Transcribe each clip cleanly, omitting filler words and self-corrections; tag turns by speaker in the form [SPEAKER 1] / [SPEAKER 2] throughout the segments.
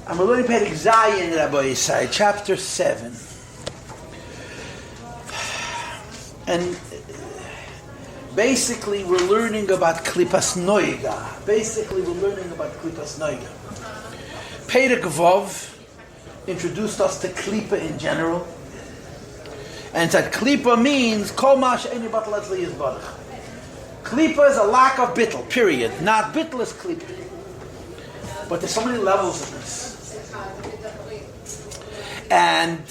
[SPEAKER 1] I'm learning Perek Zayin, Rabbi Yisai, chapter 7. And basically we're learning about Klipas Noiga. Perek Vav introduced us to Klipa in general. And said Klipa means Kol Mash Eni Batal Etzli Yizbarach. Klipa is a lack of bittul, period. Not bittul is Klipa. But there's so many levels of this. And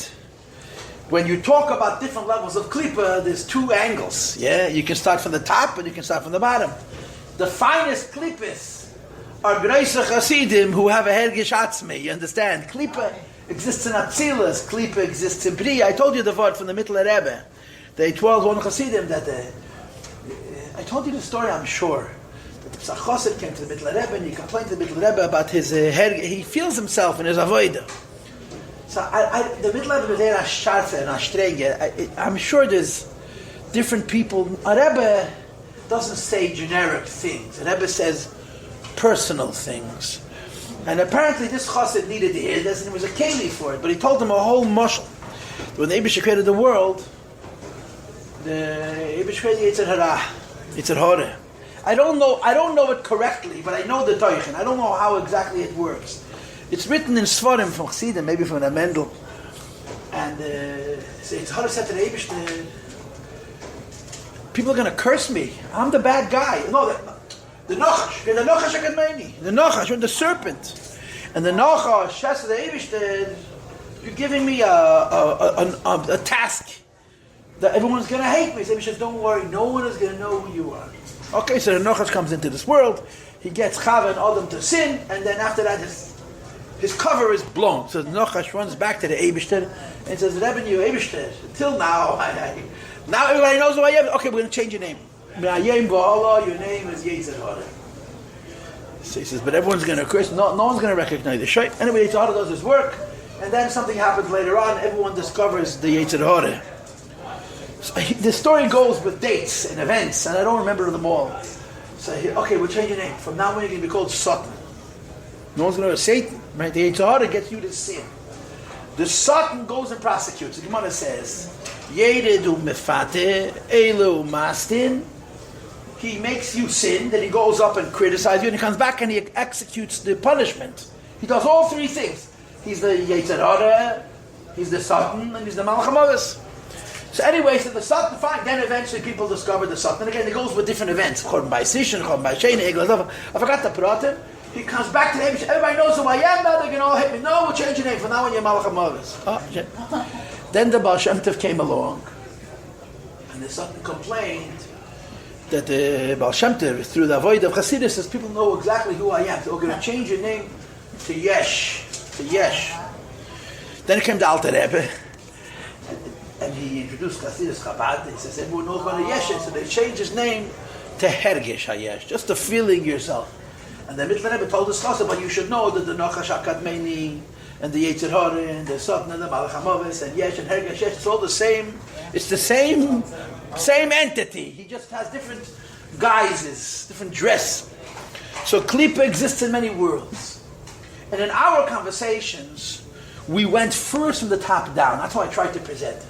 [SPEAKER 1] when you talk about different levels of klipa, there's two angles. Yeah, you can start from the top and you can start from the bottom. The finest klippas are Greisa Chasidim who have a hergish atzmi. You understand? Klipa exists in Atzilus. Klipa exists in Bri. I told you the word from the Mittler Rebbe. The 12 Chasidim that I told you the story, I'm sure. That the Psach came to the Mittler Rebbe and he complained to the Mittler Rebbe about his he feels himself in his avodah. So the middle of the day, I'm sure there's different people. A Rebbe doesn't say generic things. A Rebbe says personal things. And apparently this chassid needed to hear this, and there was a keli for it. But he told them a whole mushal. When the Eibush created the world, the Eibush created Yetzer Hara. I don't know it correctly, but I know the Teichen. I don't know how exactly it works. It's written in Svarim from Chassidim, maybe from the Mendel. And it's hard to say to the Eibush, people are going to curse me. I'm the bad guy. No, the Nachash. The Nachash Akadmeni. The Nachash, the serpent. And the Nachash says to the Eibush, you're giving me a task that everyone's going to hate me. So Eibush says, don't worry, no one is going to know who you are. Okay, so the Nachash comes into this world. He gets Chava and Adam to sin, and then after that, his cover is blown. So the Nachash runs back to the Eibishter and says, Rebbe, you Eibishter, until now, now everybody knows who I am. Okay, we're going to change your name. Your name is Yetzer Hara. So he says, but everyone's going to curse. No one's going to recognize the shape. Anyway, Yetzer Hara does his work, and then something happens later on. Everyone discovers the Yetzer Hara. So the story goes with dates and events, and I don't remember them all. So okay, we'll change your name. From now on, you're going to be called Satan. No one's going to Satan. Right? The Yetzer Hara gets you to sin. The Satan goes and prosecutes. The Gemara says, Yeredu mefate, elu mastin. He makes you sin, then he goes up and criticizes you, and he comes back and he executes the punishment. He does all three things. He's the Yetzer Hara, he's the Satan, and he's the Malach HaMavis. So anyway, so the Satan, fine, then eventually people discover the Satan. And again, it goes with different events. Chorban by Sishin, Chorban by Sheni, I forgot the Pratim. He comes back to the Eibush. Everybody knows who I am now. They're going to all hate me. No, we'll change your name. From now on, you're Malach HaMavis. Then the Baal Shem Tov came along, and the Satan complained that the Baal Shem Tov, through the avoid of Chassidus, says people know exactly who I am. So we're going to change your name to Yesh. Then it came to Alter Rebbe, and he introduced Chassidus Chabad. He says everyone knows about a Yesh, so they changed his name to Hergesh HaYesh, just the feeling yourself. And the Mittler Rebbe told us also, but you should know that the Nachash Akadmeni and the Yetzer Hara and the Satan and the Malach HaMavis and Yesh and Hergesh Yesh, it's all the same. It's the same entity. He just has different guises, different dress. So Klipa exists in many worlds. And in our conversations, we went first from the top down. That's how I tried to present it.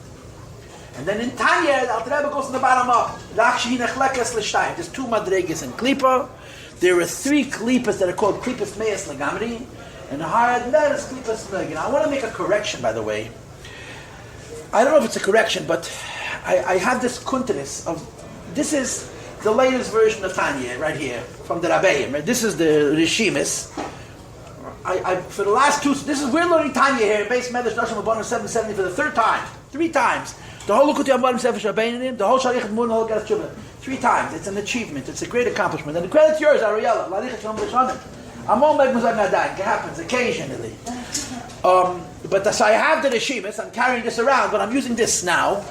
[SPEAKER 1] And then in Tanya, the Alter Rebbe goes from the bottom up. There's two madregas in Klipa. There are three klipas that are called klipas meis legamri, and higher than that is klipas megin. I want to make a correction, by the way. I don't know if it's a correction, but I have this kunteris of, this is the latest version of Tanya right here from the Rabbi. Right? This is the Rishimis. For the last we're learning Tanya here in base Medrash Nashim Abanim 770 for the three times. The whole Lukuti Abanim Sefer Shabbanim, the whole Sharich Mun, the whole Garas Tshuva. 3 times. It's an achievement. It's a great accomplishment. And the credit's yours, Ariella. I'm all making It happens occasionally. But so I have the Rishimis. I'm carrying this around, but I'm using this now.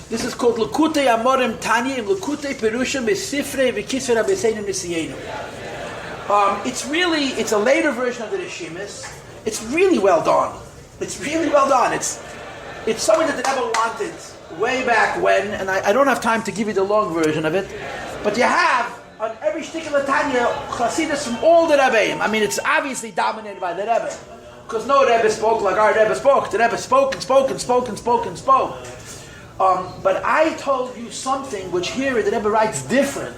[SPEAKER 1] This is called Lekutei Amorim Tanya and Lekutei Perushim Besifrei V'Kisvei Rabbeinu Nisiyenu. It's a later version of the Rishimis. It's really well done. It's something that the Rebbe wanted way back when, and I don't have time to give you the long version of it, but you have on every shtickle Tanya Chassidus from all the Rebbeim. I mean, it's obviously dominated by the Rebbe. Because no Rebbe spoke like our Rebbe spoke. The Rebbe spoke and spoke and spoke and spoke and spoke. But I told you something which here the Rebbe writes different.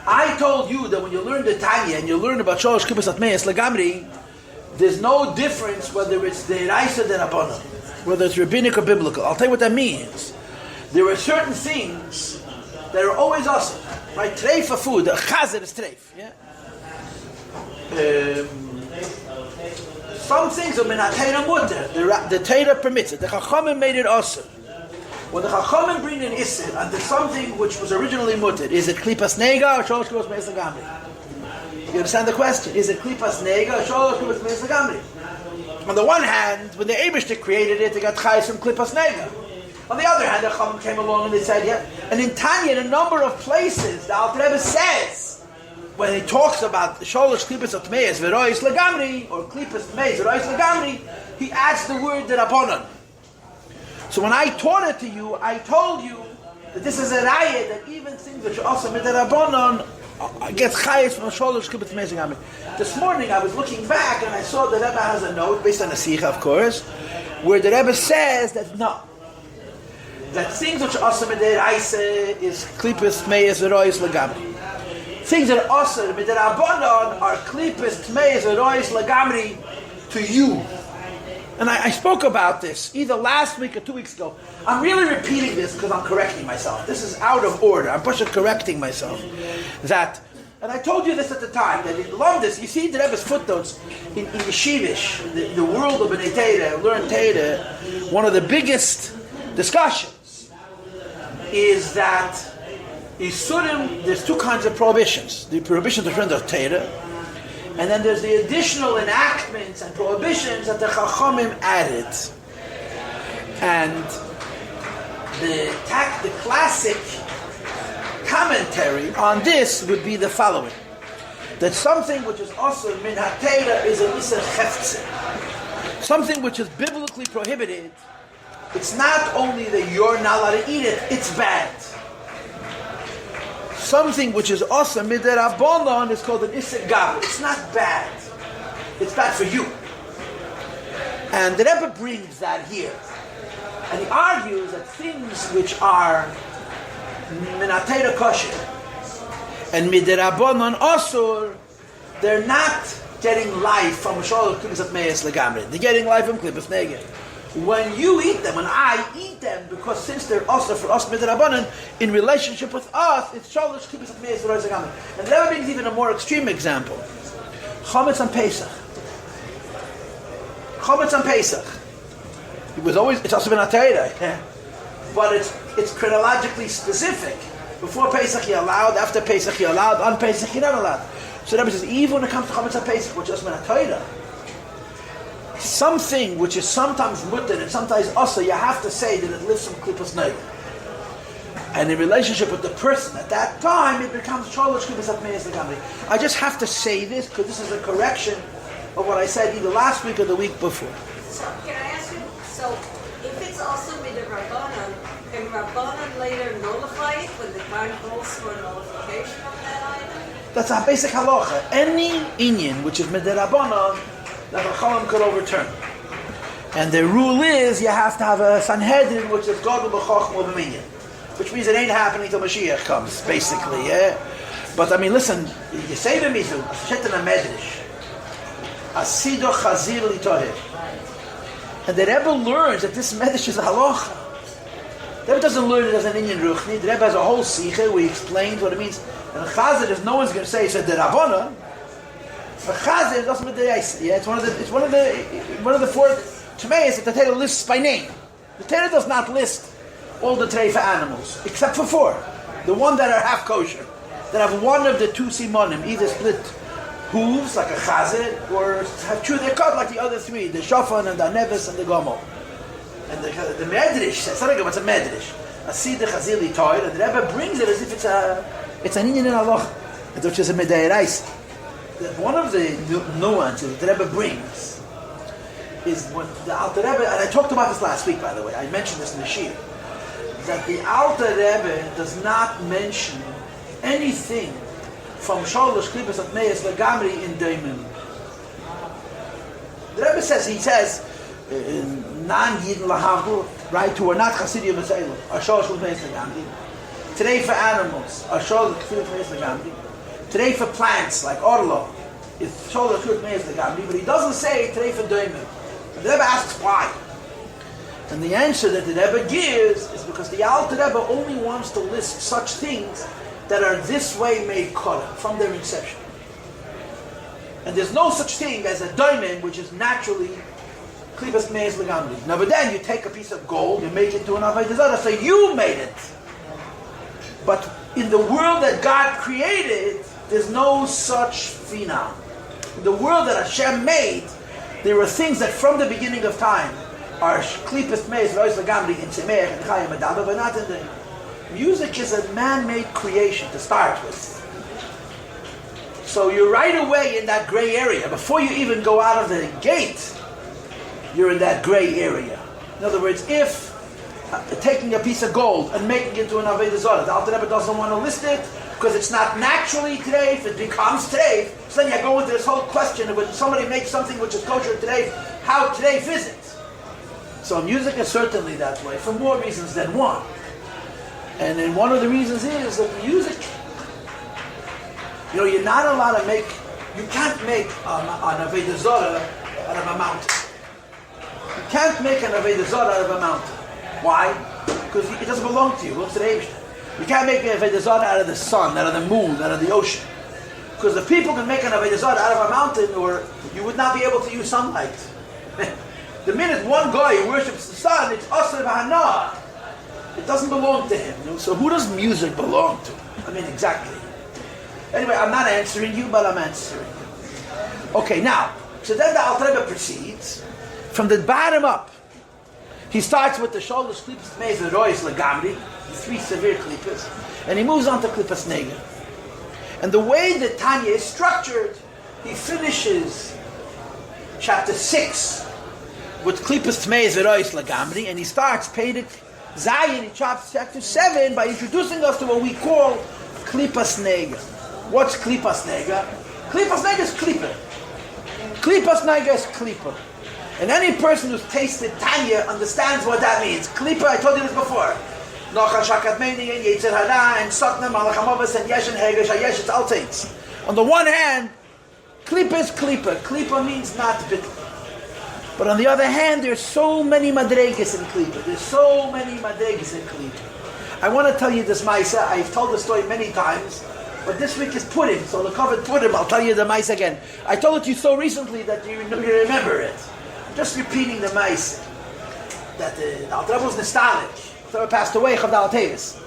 [SPEAKER 1] I told you that when you learn the Tanya and you learn about Sholosh Kibbutz Atmeis Legamri, there's no difference whether it's the Raisa or the Rabbanon, whether it's rabbinic or biblical. I'll tell you what that means. There are certain things that are always awesome. Right? Treif for food. The chazer is treif. Yeah? Some things are minatayra mutter. The Torah permits it. The Chachamim made it awesome. When the Chachamim bring an Isser under something which was originally mutter, is it klipas nega or sholosh kibbutz meis legamri? You understand the question? Is it klipas nega or sholosh kibbutz meis legamri? On the one hand, when the Eibishter created it, they got chayes from klipas nega. On the other hand, the Chachamim came along and they said, yeah. And in Tanya, in a number of places, the Alter Rebbe says, when he talks about the sholosh klipas atmeis v'rois legamri, or klipas atmeis v'rois legamri, he adds the word derabonon. So when I taught it to you, I told you that this is a raya that even things which are also derabonon get chayes from sholosh klipas atmeis legamri. This morning I was looking back and I saw the Rebbe has a note based on a sikha, of course, where the Rebbe says that no. That things which are awesome midiraisa is klipas tmeis v'rois legamri. Things that are awesome midirabonon are klipas tmeis v'rois legamri to you. And I spoke about this either last week or 2 weeks ago. I'm really repeating this because I'm correcting myself. This is out of order. I'm pushing correcting myself. And I told you this at the time, that in London, you see the Rebbe's footnotes in Yeshivish, the world of B'nai Torah, learn Torah, one of the biggest discussions is that Isurim, there's two kinds of prohibitions. The prohibitions of the Torah, and then there's the additional enactments and prohibitions that the Chachamim added. And the classic commentary on this would be the following: that something which is also min ha-Torah is a isser cheftzeh. Something which is biblically prohibited, it's not only that you're not allowed to eat it, it's bad. Something which is awesome, midirabonon, is called an isser gav. It's not bad. It's bad for you. And the Rebbe brings that here. And he argues that things which are minatayra kosher and midirabonon asur, they're not getting life from sholosh kibbutz atmeis legamri. They're getting life from klipas nega. When you eat them, when I eat them, because since they're also for us midrabanan, in relationship with us, it's sholosh kibbutz atmeis v'rois legamri. And the Rebbe brings even a more extreme example: chametz on Pesach. Chametz on Pesach. It's also been a Torah, but it's chronologically specific. Before Pesach you're allowed, after Pesach you're allowed, on Pesach you're not allowed. So the Rebbe says, even when it comes to chametz on Pesach, which is also been a Torah, something which is sometimes mutter and sometimes also, you have to say that it lives from klipas nega. And in relationship with the person at that time, it becomes sholosh kibbutz atmeis legamri. I just have to say this because this is a correction of what I said either last week or the week before.
[SPEAKER 2] So can I ask you? So if it's also with the Rabbanon, can Rabbanon later nullify it when the time calls for nullification of that item?
[SPEAKER 1] That's a basic halacha. Any inyan which is midirabonon, the Chachamim could overturn. And the rule is you have to have a Sanhedrin which is God b'chochma b'minyan, which means it ain't happening till Mashiach comes, basically. Yeah. But I mean, listen, you say to me, Shet in a medrash, Asido Chazir Litoher, and the Rebbe learns that this medrash is a halacha. The Rebbe doesn't learn it as an Inyan Ruchni. The Rebbe has a whole sikha where he explains what it means. And Chazir, if no one's going to say, he said the Rabbana. But Chazir is also midiraisa. Yeah, it's one of the four Tmeis that the Torah lists by name. The Torah does not list all the treifa animals except for four. The one that are half kosher, that have one of the two simonim, either split hooves like a Chazir, or have two they're cut like the other three, the shofan and the nevis and the gomel. And the medrash, it's not like it's a medrash. Asida Chazili Toy, and the Rebbe brings it as if it's an inyan in Allah, which is a midiraisa. One of the nuances that the Rebbe brings is when the Alter Rebbe, and I talked about this last week, by the way, I mentioned this in the Shir, that the Alter Rebbe does not mention anything from Sholosh Klipas Atmeis Legamri in Daimim. The Rebbe says, non-Yidin lahavdul, right, who are not Chassidim Mitzaylim, are Shosh L'Meis L'Gamdi. Today for animals, are Shosh L'Meis L'Gamdi. Today for plants, like Orlo, it's Shosh L'Meis L'Gamdi, but he doesn't say today for Doimim. The Rebbe asks why. And the answer that the Rebbe gives is because the Alter Rebbe only wants to list such things that are this way made Korah, from their inception. And there's no such thing as a diamond which is naturally Klibas Meis Legamri. Now, but then you take a piece of gold, you make it into an Avodah Zarah, so you made it. But in the world that God created, there's no such phenom. In the world that Hashem made, there are things that from the beginning of time are Klibas Meis Legamri in Tzemech and Chayim Adaba, but not in the... Music is a man-made creation to start with. So you're right away in that gray area. Before you even go out of the gate, you're in that gray area. In other words, if taking a piece of gold and making it into an Avodah Zarah, the Alter Rebbe doesn't want to list it because it's not naturally today. If it becomes today, so then you go into this whole question of when somebody makes something which is kosher today, how today is it? So music is certainly that way for more reasons than one. And then one of the reasons is that music, you're not allowed to make, you can't make an Avodah Zarah out of a mountain. You can't make an Avodah Zarah out of a mountain. Why? Because it doesn't belong to you. It belongs to the Eibishter. You can't make an Avodah Zarah out of the sun, out of the moon, out of the ocean. Because if people can make an Avodah Zarah out of a mountain, or you would not be able to use sunlight. The minute one guy worships the sun, it's Asr B'Hanah. It doesn't belong to him. So who does music belong to? I mean, exactly. Anyway, I'm not answering you, but I'm answering you. Okay, now, so then the Alter Rebbe proceeds from the bottom up. He starts with the shoulders, Klippas Meis Rois Legamri, the three severe Klippas, and he moves on to Klippas Nega. And the way that Tanya is structured, he finishes chapter 6 with Klippas Meis Rois Legamri, and he starts Pedic Zayin in chapter 7 by introducing us to what we call Klippas Nega. What's Klippas Nega? Klippas Nega is Klippa. Klippas Nega is Klippa. And any person who's tasted Tanya understands what that means. Klippa, I told you this before. Nocha Shakat Meini and Yetzer Hara and Satna Malachamavas and Yesh and Hegesh, Yesh, it's all things. On the one hand, Klippa is Klippa. Klippa means not bitter. But on the other hand, there's so many madregas in Klippa. There's so many madregas in Klippa. I want to tell you this Maisa. I've told the story many times, but this week is Purim, so the covered Purim. I'll tell you the Maisa again. I told it to you so recently that you remember it. I'm just repeating the Maisa. That the Alter Rebbe was nostalgic. The Alter Rebbe passed away, Chavdal Tevis.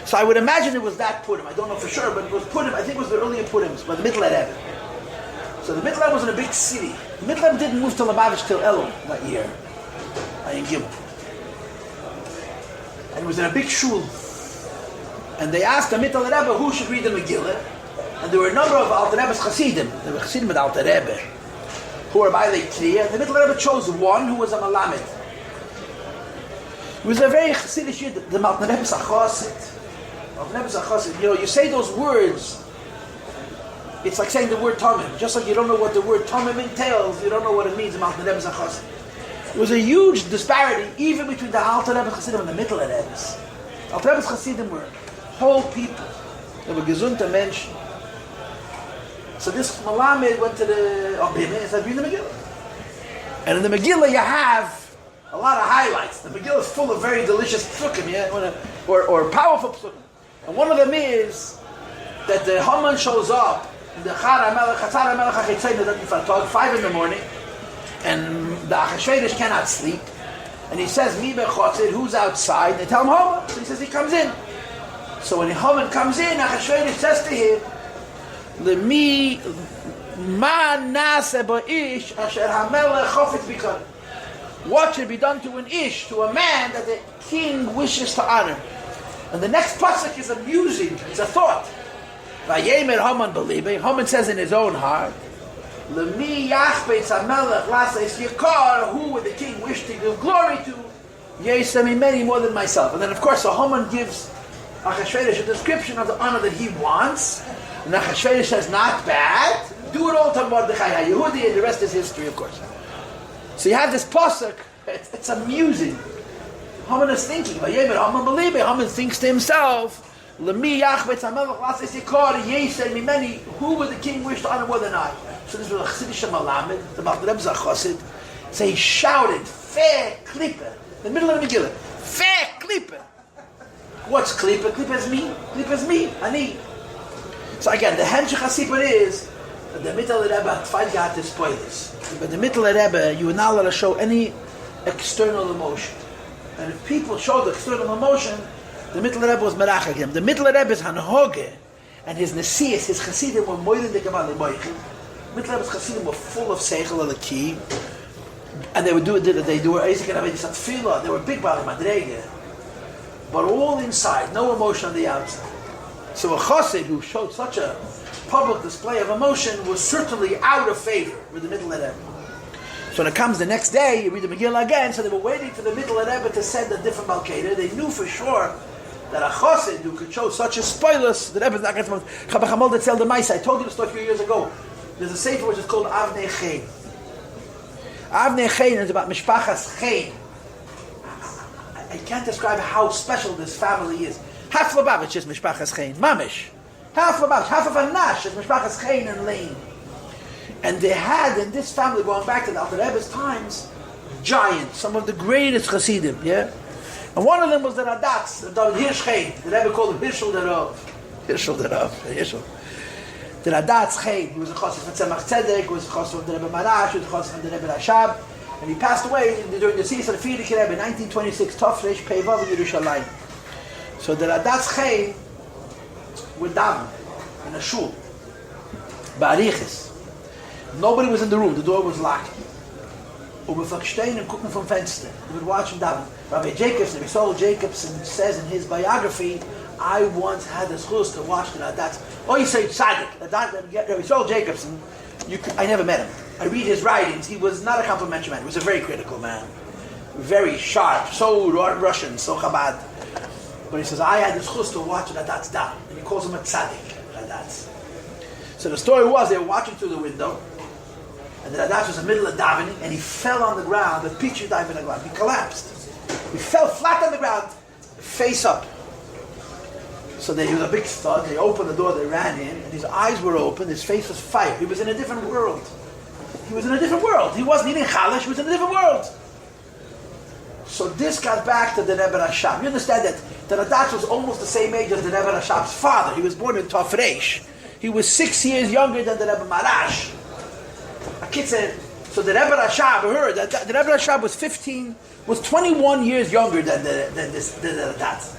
[SPEAKER 1] So I would imagine it was that Purim. I don't know for sure, but it was Purim. I think it was the earlier Purims, but the Middle Rebbe. So the Middle Rebbe was in a big city. The Middle Rebbe didn't move to Lubavitch till Elul that year. In Gimel. And he was in a big shul. And they asked the Middle Rebbe who should read the Megillah. And there were a number of Alter Rebbe's Chassidim. There were Chassidim with Alter Rebbe, who were by the Kriya. And the Middle Rebbe chose one who was a Malamed. He was a very Chassidish Yid. The Alter Rebbe's a Chassid. Alter Rebbe's a Chassid. You say those words, it's like saying the word Tomim. Just like you don't know what the word Tomim entails, you don't know what it means. Alter Rebbe's a Chassid. There was a huge disparity even between the Alter Rebbe's Chassidim and the Middle Rebbe's. Alter Rebbe's Chassidim were whole people. They were gesunte Menschen. So this Malamed went to the Abimah and said, read the Megillah. And in the Megillah you have a lot of highlights. The Megillah is full of very delicious psukim, or powerful psukim. And one of them is that the Haman shows up in the 5 in the morning, and the Achashverosh cannot sleep. And he says, Mi bechotzir, who's outside? And they tell him Haman. So he says he comes in. So when Haman comes in, Achashverosh says to him, Lemi ma nase ba'ish asher hamelech chofetz bikar. What should be done to an ish, to a man that the king wishes to honor? And the next pasuk is amusing. It's a thought. Vayemer Haman believe. Haman says in his own heart, Lemi yachbeitz hamelech laseis yikar. Who would the king wish to give glory to? Yesemi many more than myself. And then of course, so Haman gives Achashverosh a description of the honor that he wants. And Achashverosh says, not bad. Do it all to Mordechai Yehudi, and the rest is history, of course. So you have this pasuk. It's amusing. Haman is thinking. Haman thinks to himself, who would the king wish to honor more than I? So this was a Chassidish Malamed, the Rebbe Chassid. So he shouted, Fair Klippa, in the middle of the Megillah, Fair Klippa. What's Klippa? Klippa is me. Klippa is me. Ani. So again, the Hemshech HaSipur is that the Mittel Rebbe fight got to spoil this. But the Mittel Rebbe, you are not allowed to show any external emotion. And if people show the external emotion, the Mittel Rebbe was merachak him. The Mittel Rebbe is Hanhoge, and his Nesias, his Chassidim were more than the Kabbalah Moichin. Mittel Rebbe's Chassidim were full of Seichel al Ki, and they would do it. They do Isaac and Rabbi Tefillah. They were big Bali Madrege, but all inside, no emotion on the outside. So a Chassid who showed such a public display of emotion was certainly out of favor with the Mittel Rebbe. So when it comes the next day, you read the Megillah again. So they were waiting for the Mittel Rebbe to send a different Malkedah. They knew for sure that a Chassid who could show such a spoilus, the Rebbe is not going to Chabad Chamal that tell the Maisa. I told you the story a few years ago. There's a sefer which is called Avnei Chen. Avnei Chen is about Mishpachas Chen. I can't describe how special this family is. Half Lubavitch is Mishpachas Chen. Mamish. Half Lubavitch. Half of a Nash is Mishpachas Chen and Lane. And they had in this family, going back to the Alter Rebbe's times, giants, some of the greatest Chassidim, yeah? And one of them was the Radatz, the David Hirsch-Chen. The Rebbe called him Hirschel the Rav. The Radatz Chen, he was a Chassid from Tzemach Tzedek, he was a Chassid of the Rebbe Marash, he was a Chassid from the Rebbe Rashab, and he passed away during the season of the Frierdiker Rebbe in 1926, Tofresh Peivav in Yerushalayim. So the Radatz Chen would daven in a shul, Ba'ariches. Nobody was in the room, the door was locked. Over Fakstein and gucken vom Fenster. They would watch him daven. Rabbi Jacobson, Rabbi Jacobson says in his biography, I once had the chus to watch the Radatz. Oh, you say tzaddik. Rabbi Jacobson, I never met him. I read his writings. He was not a complimentary man. He was a very critical man. Very sharp, so Russian, so Chabad. But he says, I had the chus to watch Radatz daven. And he calls him a tzaddik, Radatz. So the story was, they were watching through the window, and the Radatz was in the middle of davening, and he fell on the ground, the pitcher dive in the ground. He collapsed. He fell flat on the ground, face up. So he was a big thud. They opened the door, they ran in, and his eyes were open, his face was fire. He was in a different world. He wasn't eating chalish, he was in a different world. So this got back to the Rebbe Rashab. You understand that the Radatz was almost the same age as the Rebbe Rashab's father. He was born in Tofresh. He was 6 years younger than the Rebbe Marash. A kid said, so the Rebbe Rashab heard that the Rebbe Rashab was 21 years younger than the Radatz.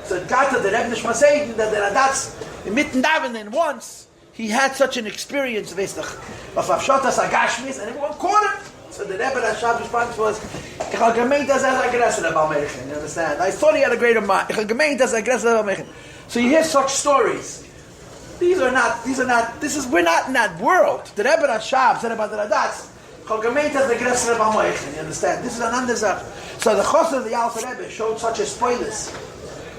[SPEAKER 1] So it got to the Rebbe Nishmasei that the Radatz, mitten davening once, he had such an experience of Afshotas Agashmis, and everyone caught him. So the Rebbe Rashab's response was, you understand? I thought he had a greater mind. So you hear such stories. We're not in that world. The Rebbe Rashab said about the Radatz, you understand? This is an underzach. So the Chosr of the Alter Rebbe showed such a spoilers.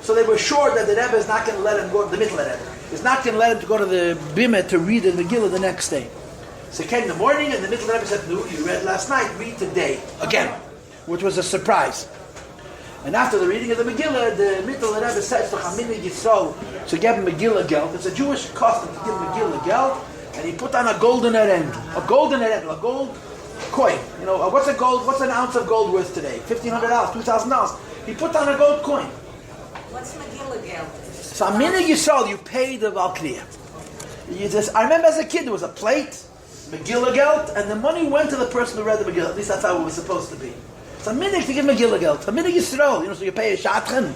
[SPEAKER 1] So they were sure that the Rebbe is not going to let him go to the Mittel Rebbe. He's not going to let him to go to the Bima to read the Megillah the next day. So he came in the morning and the Mittel Rebbe said, no, you read last night, read today. Again. Which was a surprise. And after the reading of the Megillah, the Mittel Rebbe says to Chamini Yisrael to give him Megillah geld. It's a Jewish custom to give him Megillah geld, and he put on a golden erendel, a gold coin. You know, what's an ounce of gold worth today? $1,500, $2,000. He put on a gold coin.
[SPEAKER 2] What's Megillah geld?
[SPEAKER 1] So Chamini Yisrael, you pay the Valkyria. I remember as a kid there was a plate, Megillah geld, and the money went to the person who read the Megillah. At least that's how it was supposed to be. It's a minute to give Megillah geld. A minute Yisrael, so you pay a shatchen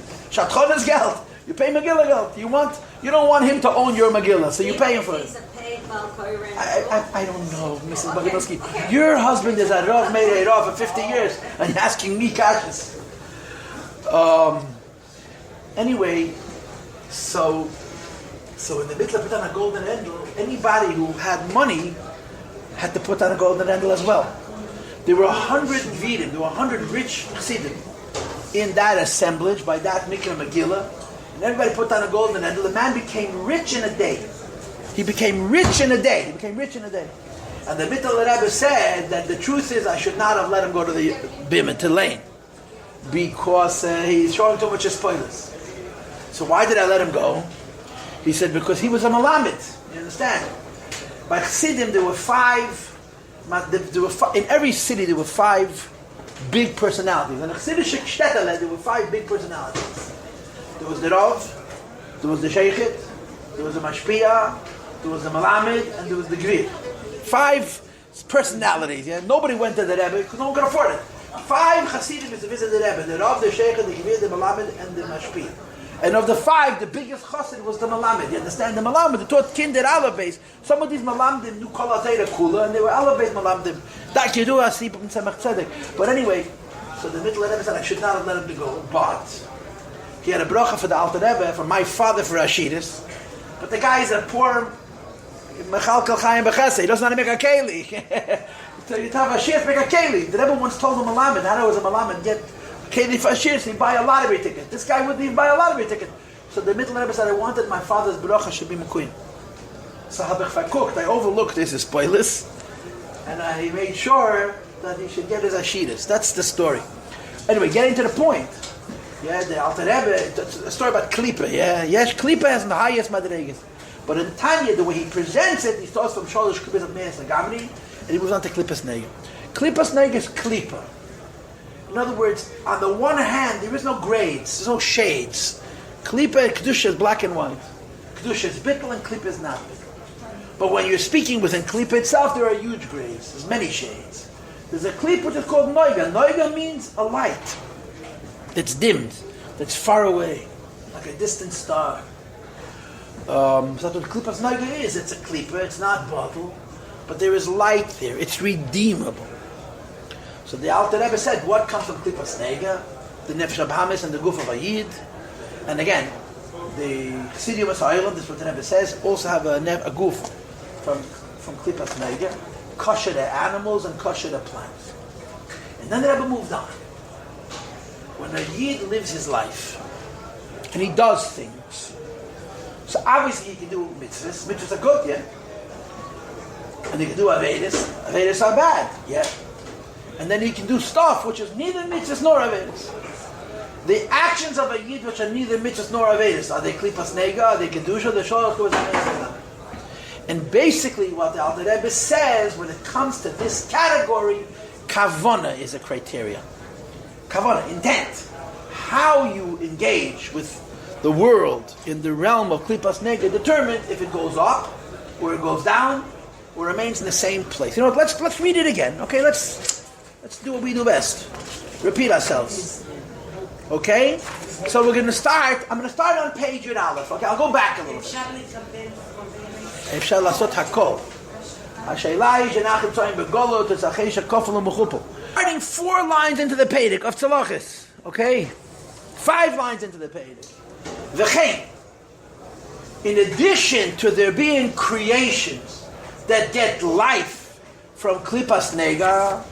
[SPEAKER 1] is geld. You pay Megillah geld. You don't want him to own your Megillah, so you pay him for it. I don't know, Mrs. Baginowski. Okay. Your husband is a Rav, made a Rav for 50 years, and you're asking me kashas. Anyway, so in the middle of put on a golden handle, anybody who had money had to put on a golden handle as well. There were 100 Vidim, there were 100 rich Chassidim in that assemblage by that Mikra Megillah, and everybody put on a golden handle. The man became rich in a day. He became rich in a day. And the Mittel Rebbe said that the truth is I should not have let him go to the Bim, to Lane, because he's showing too much spoilers. So why did I let him go? He said because he was a Malamed. You understand? By Chassidim there were five. In every city there were five big personalities. And in Chassidish Shtetl there were five big personalities. There was the Rav, there was the Sheikhit, there was the Mashpia, there was the Malamed, and there was the Gvir. Five personalities. Yeah? Nobody went to the Rebbe because no one could afford it. Five Hasidim is to visit the Rebbe: the Rav, the Sheikh, the Gvir, the Malamed, and the Mashpia. And of the five, the biggest Chassid was the Malamed. You understand? The Malamed, they taught kinder Alabeis. Some of these Malamedim knew Kol HaTeira Kula, and they were Alabeis Malamedim. That you do, Asip and Tzemach Tzedek. But anyway, so the Mittel Rebbe said, I should not have let him go. But he had a bracha for the Alter Rebbe, for my father, for Ashiris. But the guy is a poor Mechalkel Chaim B'Chesed. He doesn't know how to make a keli. So you have Ashiris, make a keli. The Rebbe once told him Malamed, how was a Malamed get keli for Ashiris, he'd buy a lottery ticket. This guy wouldn't even buy a lottery ticket. So the Mittel Rebbe said, I wanted my father's bracha should be Mekuyin. So if I cooked, I overlooked his spoilers, and I made sure that he should get his Ashiris. That's the story. Anyway, getting to the point. Yeah, the Alter Rebbe, it's a story about Klippa. Yeah, yes, Klippa has the highest madrigas. But in Tanya, the way he presents it, he starts from Sholosh Klippas of Meis Nagamri, and he moves on to Klippas Nega. Klippas Nega is Klippa. In other words, on the one hand, there is no grades, there's no shades. Klippa and Kedusha is black and white. Kedusha is bittul and Klippa is not bittul. But when you're speaking within Klippa itself, there are huge grades. There's many shades. There's a Klippa which is called Noiga. Noiga means a light that's dimmed, that's far away, like a distant star. So that's what Klippa's Noiga is. It's a Klippa, it's not bottle, but there is light there. It's redeemable. So the Alter Rebbe said, what comes from Klippa's Noiga? The Nefesh Abahamis and the Guf of Ayid. And again, the Chassidim Asayim, this is what the Rebbe says, also have a Guf from Klippa's Noiga, kosher the animals and kosher the plants. And then the Rebbe moved on. When a Yid lives his life, and he does things, so obviously he can do mitzvahs. Mitzvahs are good, yeah? And he can do Avedas. Avedas are bad, yeah? And then he can do stuff which is neither mitzvahs nor Avedas. The actions of a Yid which are neither mitzvahs nor Avedas, are they Klippas Nega, are they Kedusha, the Sholosh Klippas. And basically what the Alter Rebbe says, when it comes to this category, Kavona is a criteria. Kavona, intent. How you engage with the world in the realm of Klippas Nega determines if it goes up, or it goes down, or remains in the same place. You know what, let's read it again. Okay, let's do what we do best. Repeat ourselves. Okay? So we're going to start, I'm going to start on page Yud Aleph. Okay, I'll go back a little bit. אפשר לעשות הכל. השאלה היא שאנחנו נמצאים בגולות, אז אחרי שכופל ומחופל. Starting 4 lines into the Pedic of Tzalachis. Okay? 5 lines into the Pedic. V'chein. In addition to there being creations that get life from Klippas Nega,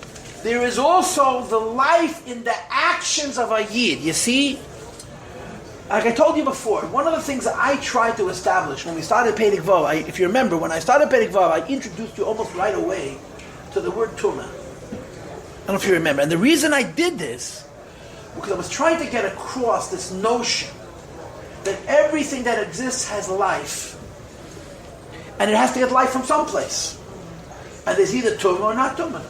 [SPEAKER 1] there is also the life in the actions of a Yid. You see? Like I told you before, one of the things that I tried to establish when we started Pedic Vav, if you remember, when I started Pedic Vav, I introduced you almost right away to the word Tumah. I don't know if you remember. And the reason I did this, because I was trying to get across this notion that everything that exists has life. And it has to get life from someplace. And there's either Tumah or not Tumah.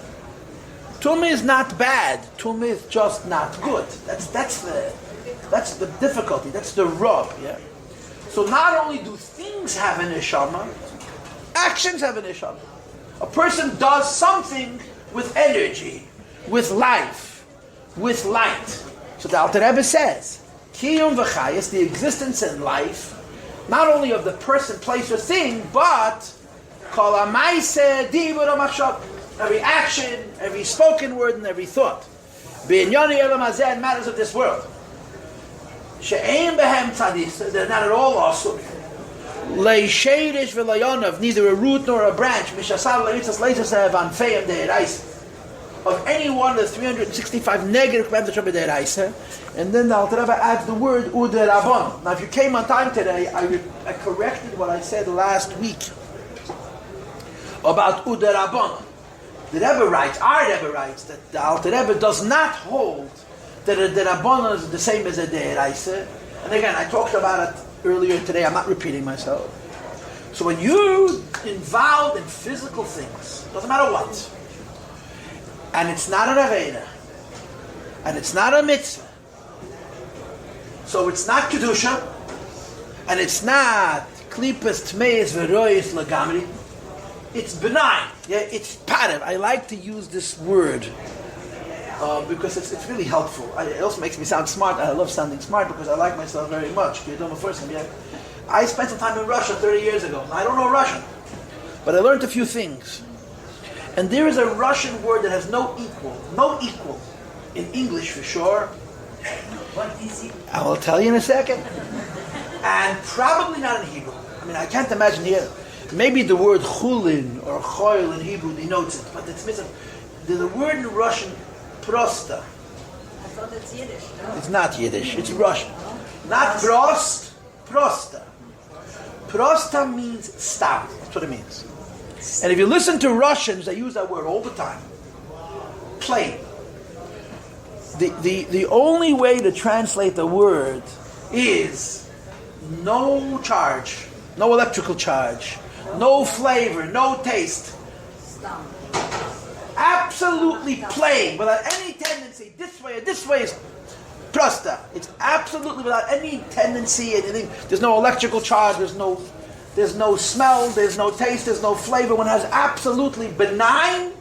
[SPEAKER 1] Tumah is not bad. Tumah is just not good. That's the difficulty. That's the rub. Yeah. So not only do things have an neshama, actions have an neshama. A person does something with energy, with life, with light. So the Alter Rebbe says, Kiyum v'chayis, the existence and life, not only of the person, place, or thing, but kol ha'maaseh dibur ha'machshav, every action, every spoken word, and every thought. B'inyoni elam hazeh, in matters of this world. She'ein behem tzadis, they're not at all awesome. Le'sheidish v'layonav, neither a root nor a branch. Mishasar le'itzas le'itzas anfeim de'eraisa. Of any one of the 365 negative commandments of de'eraisa. And then the Alter Rebbe adds the word u'derabon. Now if you came on time today, I corrected what I said last week. about Uda Rabbanon. The Rebbe writes, our Rebbe writes, that the Alter Rebbe does not hold that the Rabbanon is the same as a Deiraisa. And again, I talked about it earlier today, I'm not repeating myself. So when you're involved in physical things, doesn't matter what, and it's not an Aveda, and it's not a mitzvah, so it's not Kedusha, and it's not Klipas Tmeis V'royis Lagamri, it's benign, yeah, it's pativ. I like to use this word because it's really helpful. It also makes me sound smart. I love sounding smart because I like myself very much. I spent some time in Russia 30 years ago. I don't know Russian, but I learned a few things. And there is a Russian word that has no equal in English for sure.
[SPEAKER 2] What is it?
[SPEAKER 1] I will tell you in a second. And probably not in Hebrew. I mean, I can't imagine here. Maybe the word chulin or choil in Hebrew denotes it, but it's missing. There's a word in Russian, prosta.
[SPEAKER 2] I thought it's Yiddish. No?
[SPEAKER 1] It's not Yiddish, it's Russian. Not prost, prosta. Prosta means stam. That's what it means. And if you listen to Russians, they use that word all the time. Plain. The only way to translate the word is no charge, no electrical charge, no flavor, no taste.
[SPEAKER 2] Stam.
[SPEAKER 1] Absolutely plain, without any tendency, this way or this way is prosta. It's absolutely without any tendency, anything. There's no electrical charge, there's no smell, there's no taste, there's no flavor. When it has absolutely benign,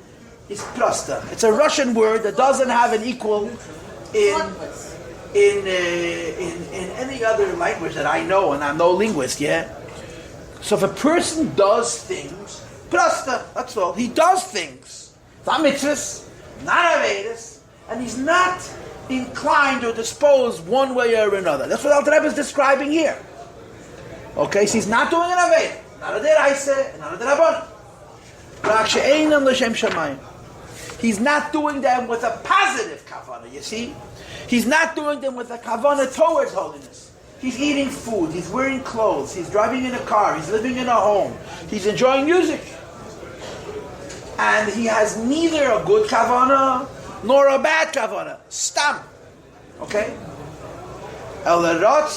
[SPEAKER 1] is prosta. It's a Russian word that doesn't have an equal in any other language that I know, and I'm no linguist, yeah? So if a person does things, prosta, that's all. He does things. Not mitzvahs, not avedas, and he's not inclined or disposed one way or another. That's what Alter Rebbe is describing here. Okay, so he's not doing an aveda, not a deraisa, not a derabbanan. Rak'she'einam l'shem shamayim. He's not doing them with a positive kavanah, you see? He's not doing them with a kavanah towards holiness. He's eating food, he's wearing clothes, he's driving in a car, he's living in a home, he's enjoying music. And he has neither a good kavanah nor a bad kavanah. Stam. Okay? It's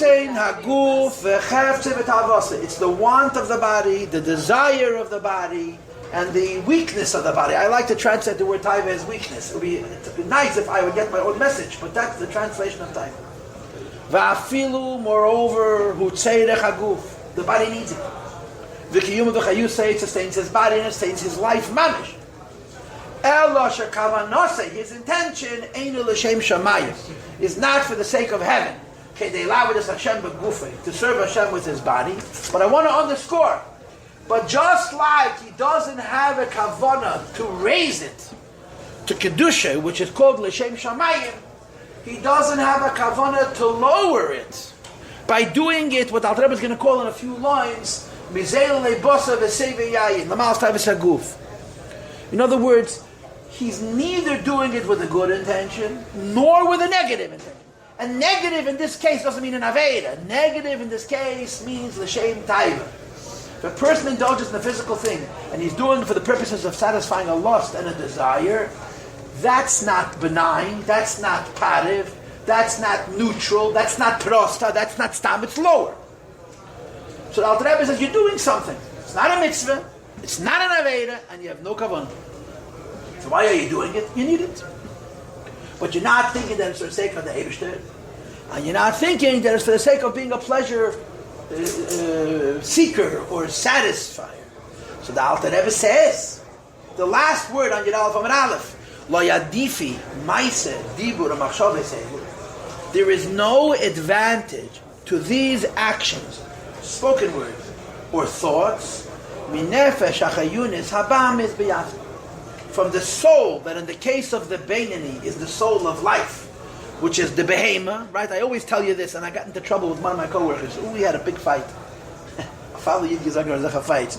[SPEAKER 1] the want of the body, the desire of the body, and the weakness of the body. I like to translate the word taiva as weakness. It would be nice if I would get my own message, but that's the translation of taiva. Va'afilu, moreover, hutzeirech haguf. The body needs it. V'kiyum v'chayusei, it sustains his body and it sustains his life, mamish. Elo shekavanose, his intention, einu l'shem shamayim, is not for the sake of heaven. To serve Hashem with his body. But I want to underscore, but just like he doesn't have a kavanah to raise it to kedusha, which is called l'shem shamayim, he doesn't have a kavanah to lower it by doing it what Alter Rebbe is going to call in a few lines, in other words, he's neither doing it with a good intention nor with a negative intention. And negative in this case doesn't mean an aveda. Negative in this case means l'shem taiva. If a person indulges in a physical thing and he's doing it for the purposes of satisfying a lust and a desire, that's not benign, that's not pativ, that's not neutral, that's not prosta, that's not stam, it's lower. So the Alter Rebbe says you're doing something. It's not a mitzvah, it's not an aveda, and you have no kavanah. So why are you doing it? You need it. But you're not thinking that it's for the sake of the Eibishter, and you're not thinking that it's for the sake of being a pleasure seeker or satisfier. So the Alter Rebbe says, the last word on Yud Aleph Amud Aleph, Lo yadifi maise dibur machshava sehu. There is no advantage to these actions, spoken words or thoughts, minefesh achayunis habam is biyafim, from the soul that in the case of the Beinani is the soul of life, which is the behema, right? I always tell you this, and I got into trouble with one of my co-workers. We had a big fight. A fight.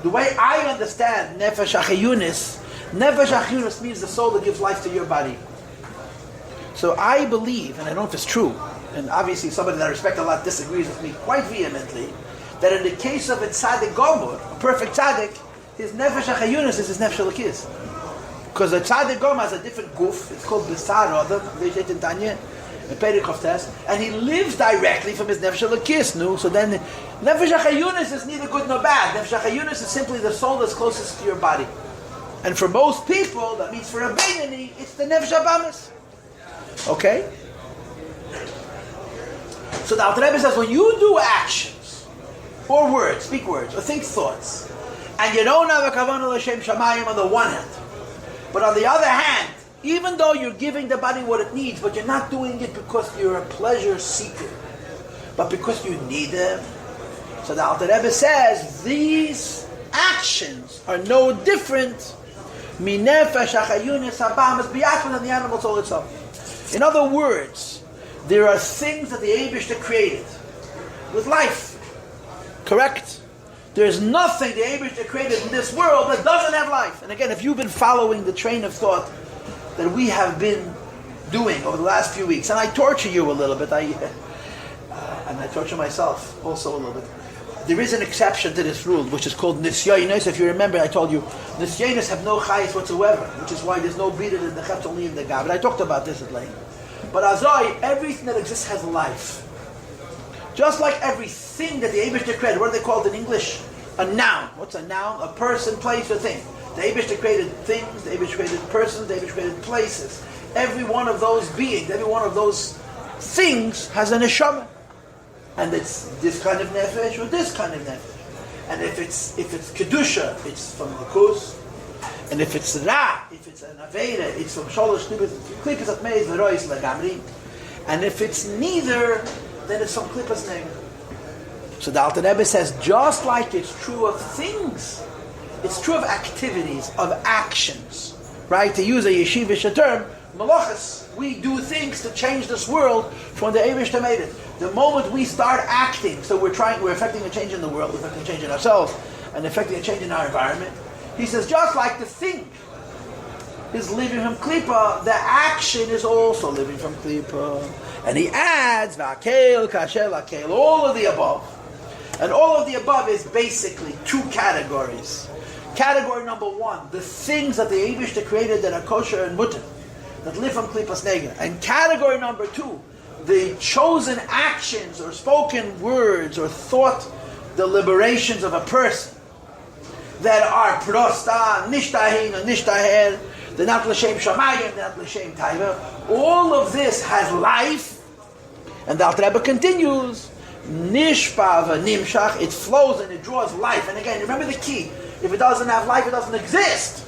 [SPEAKER 1] The way I understand Nefesh Achayunis means the soul that gives life to your body. So I believe, and I don't know if it's true, and obviously somebody that I respect a lot disagrees with me quite vehemently, that in the case of a tzaddik gomor, a perfect tzaddik, his nefesh hachayunis is his nefesh elokis. Because a tzaddik gomor has a different goof. It's called Besar Adam, in Tanya, and he lives directly from his nefesh elokis. No, so then nefesh hachayunis is neither good nor bad. Nefesh hachayunis is simply the soul that's closest to your body. And for most people, that means for a Beinani, it's the nefesh habamis. Okay? So the Alter Rebbe says, when you do actions, or words, speak words, or think thoughts, and you don't have a kavanah l'shem shamayim on the one hand, but on the other hand, even though you're giving the body what it needs, but you're not doing it because you're a pleasure seeker, but because you need them. So the Alter Rebbe says, these actions are no different minefesh hachayunis habamis biyachad than the animal soul itself. In other words, there are things that the Eibishter created with life. Correct? There's nothing the Eibishter created in this world that doesn't have life. And again, if you've been following the train of thought that we have been doing over the last few weeks, and I torture you a little bit, and I torture myself also a little bit. There is an exception to this rule, which is called nisyonos. If you remember, I told you, nisyonos have no chayes whatsoever, which is why there's no bidud in the chet, only in the gab. But I talked about this at length. But azoi, everything that exists has life. Just like everything that the Eibishter created, what are they called in English? A noun. What's a noun? A person, place, or thing. The Eibishter created things, the Eibishter created persons, the Eibishter created places. Every one of those beings, every one of those things has an neshama. And it's this kind of nefesh or this kind of nefesh. And if it's kedusha, it's from the kus. And if it's ra, if it's an aveda, it's from sholosh klipas at meiz v'rois lagamri. And if it's neither, then it's from klipas nega. So the Alter Rebbe says, just like it's true of things, it's true of activities, of actions. Right? To use a yeshivish term, malachas. We do things to change this world from the Eibishter made it. The moment we start acting, so we're affecting a change in the world, we're affecting a change in ourselves, and affecting a change in our environment. He says, just like the thing is living from klipa, the action is also living from klipa. And he adds, v'akel, kasher, akel, all of the above. And all of the above is basically two categories. Category number one, the things that the Eibishter created that are kosher and mutter, that live from klipas nega. And category number two, the chosen actions or spoken words or thought deliberations of a person that are prosta, nishtahin, or nishtaher, they're not l'shem shamayim, they're not l'shem taiva. All of this has life. And the Alter Rebbe continues, nishpa v'nimshach, it flows and it draws life. And again, remember the key, if it doesn't have life, it doesn't exist.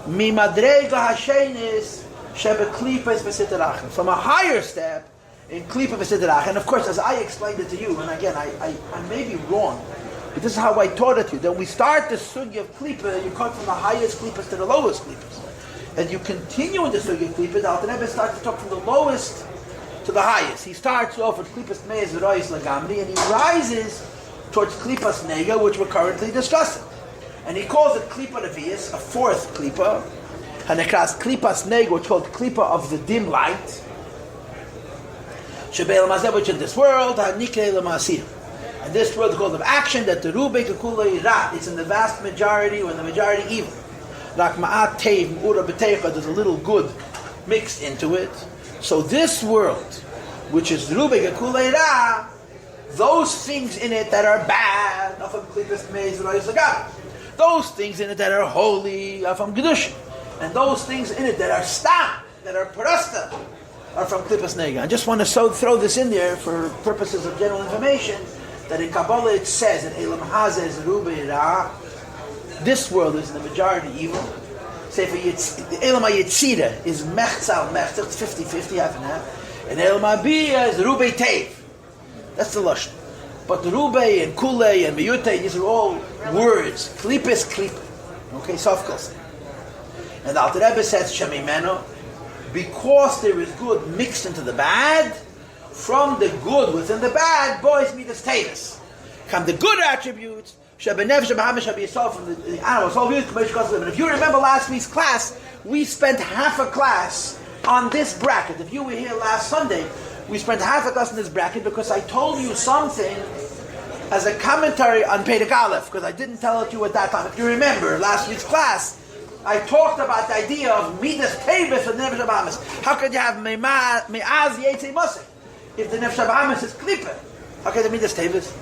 [SPEAKER 1] Mi madrega hashenis shebe klipa v'siterach. From a higher step, in klipa v'siterach. And of course, as I explained it to you, and again, I may be wrong, but this is how I taught it to you. That we start the sugi of klipa, you come from the highest klipas to the lowest klipas. And you continue in the sugi of klipa, the Alter Rebbe starts to talk from the lowest to the highest. He starts off with klipas meiz v'rois lagamri, and he rises towards klipas nega, which we're currently discussing. And he calls it klipa nevius, a fourth klipa, and it calls klipas nega, which is called klipa of the dim light, which in this world, and this world is called of action, that the rubei kekulei ra, it's in the vast majority or in the majority evil. Rak ma'at teiv ura b'teicha, there's a little good mixed into it. So this world, which is rubei kekulei ra, those things in it that are bad, are from klipas meiz v'rois lagamri. Those things in it that are holy are from kedusha, and those things in it that are stam, that are parasta, are from klipas nega. I just want to throw this in there for purposes of general information, that in Kabbalah it says that Elam Hazeh is Rubei Ra, this world is in the majority evil. Say for Elam HaYetzira is Mechzal Mechzal, it's 50-50, half and half. And Elam HaBiyah is Rubei Teiv. That's the Lashon. But the Rubei and Kulei and Miyutei, these are all words. Klipa is Klipa. Okay, Sofkos. And the Alter Rebbe says, Shemimeno, because there is good mixed into the bad, from the good within the bad, boys meet the status. Come the good attributes, from the animals. And if you remember last week's class, we spent half a class on this bracket. If you were here last Sunday, we spent half a class on this bracket because I told you something as a commentary on Perek Aleph, because I didn't tell it to you at that time. If you remember last week's class, I talked about the idea of Midas Tevis and Nefesh Abahamis. How could you have Me'az Yetzei Masik if the Nefesh Abahamis is Klipa? How could the Midas Tevis?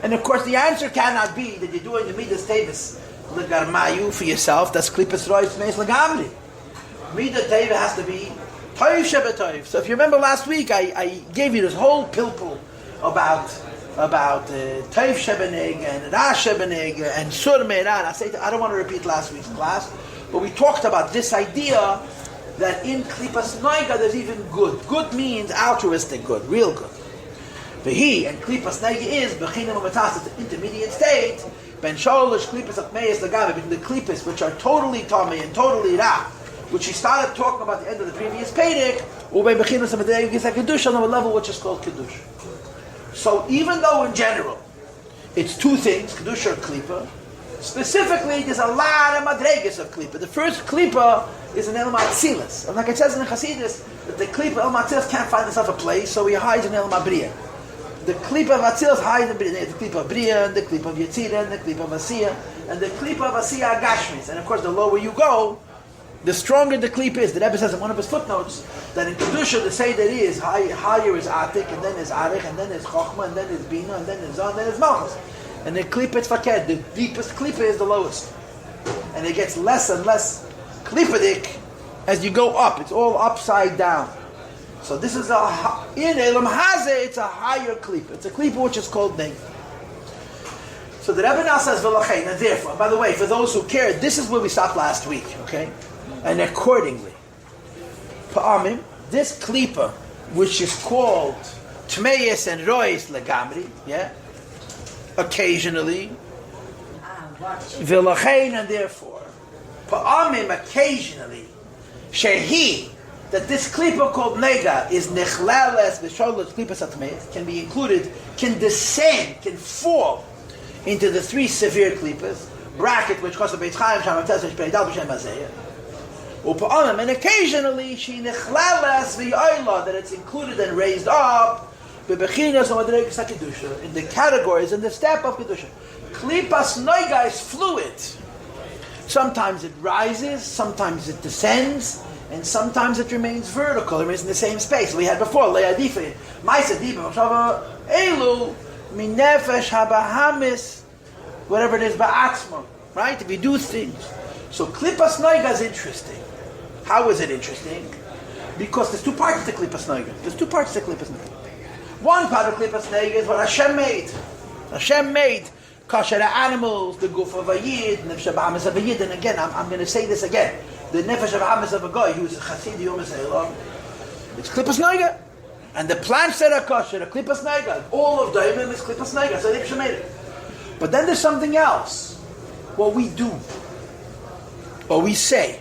[SPEAKER 1] And of course the answer cannot be that you're doing the Midas Tevis L'garmayu for yourself. That's Klipas Roitz Meis L'gamri. Midas Tevis has to be Toiv Shebetoiv. So if you remember last week, I gave you this whole pilpul about Toiv Shebenig and Ra Shebenig and Sur Me'ran. I don't want to repeat last week's class, but we talked about this idea that in Klipas Noiga there's even good. Good means altruistic good, real good. He and Klipas Noiga is Bechinam U'Matas, it's an intermediate state. Ben Sholosh Klipas Atmeis L'Gabe, between the Klipas which are totally Tomei and totally Ra, which he started talking about at the end of the previous Perek, U'Bei Bechinas Amadei Gizak Kedusha on a level which is called Kedusha. So even though in general it's two things, Kedusha or Klipa, specifically there's a lot of madregas of Klipa. The first Klipa is an El Matzilas. And like it says in the Hasidus, that the Klipa El Matzilas can't find himself a place, so he hides in El Mabriya. The Klipa of Matzilas hides in the Klipa of Briya, and the Klipa of Yetzirah, and the Klipa of Asiya, and the Klipa of Asiya Agashmis. And of course the lower you go, the stronger the Klipa is. The Rebbe says in one of his footnotes that in Kedusha the Seder is higher is Atik, and then is Arich, and then is Chochma, and then is Bina, and then is Zon, and then is Malchus. And the Klipa is Faked. The deepest Klipa is the lowest. And it gets less and less Klipadik as you go up. It's all upside down. So this is in Elam Hazeh, it's a higher Klipa. It's a Klipa which is called Neg. So the Rebbe now says, V'lachein, and therefore, by the way, for those who care, this is where we stopped last week, okay? And accordingly, Pa'amim, this Klipa, which is called Tmeyes and Rois Legamri, yeah? Occasionally, V'lachein, and therefore, Pa'amim, occasionally, Shehi, that this klipa called nega is nechlales v'sholos klipas atmeis, can be included, can descend, can fall into the three severe klipas, bracket which costs a Beit Chaim, Sham HaTesach, Peidal B'Shem Hazeh, U'pa'anim, and occasionally she nechlales v'yoyla, that it's included and raised up, b'bechinas u'madregas HaKedusha, in the categories, in the step of Kedusha. Klipas nega is fluid. Sometimes it rises, sometimes it descends, and sometimes it remains vertical. It remains in the same space. We had before le'adife, ma'aseh elu minefesh habahamis, whatever it is ba'atzma. Right? If you do things. So klipas noiga is interesting. How is it interesting? Because there's two parts to klipas noiga. There's two parts to klipas noiga. One part of klipas noiga is what Hashem made. Hashem made kasher animals, the goof of a yid, nefesh habahamis of a yid. And again, I'm going to say this again. The nefesh of Hamas of a guy who is a chassid yom ha'selah, it's klipas noiga, and the plants that are kosher are klipas noiga. All of daimim is klipas noiga. So they've made it. But then there's something else. What we do, or we say,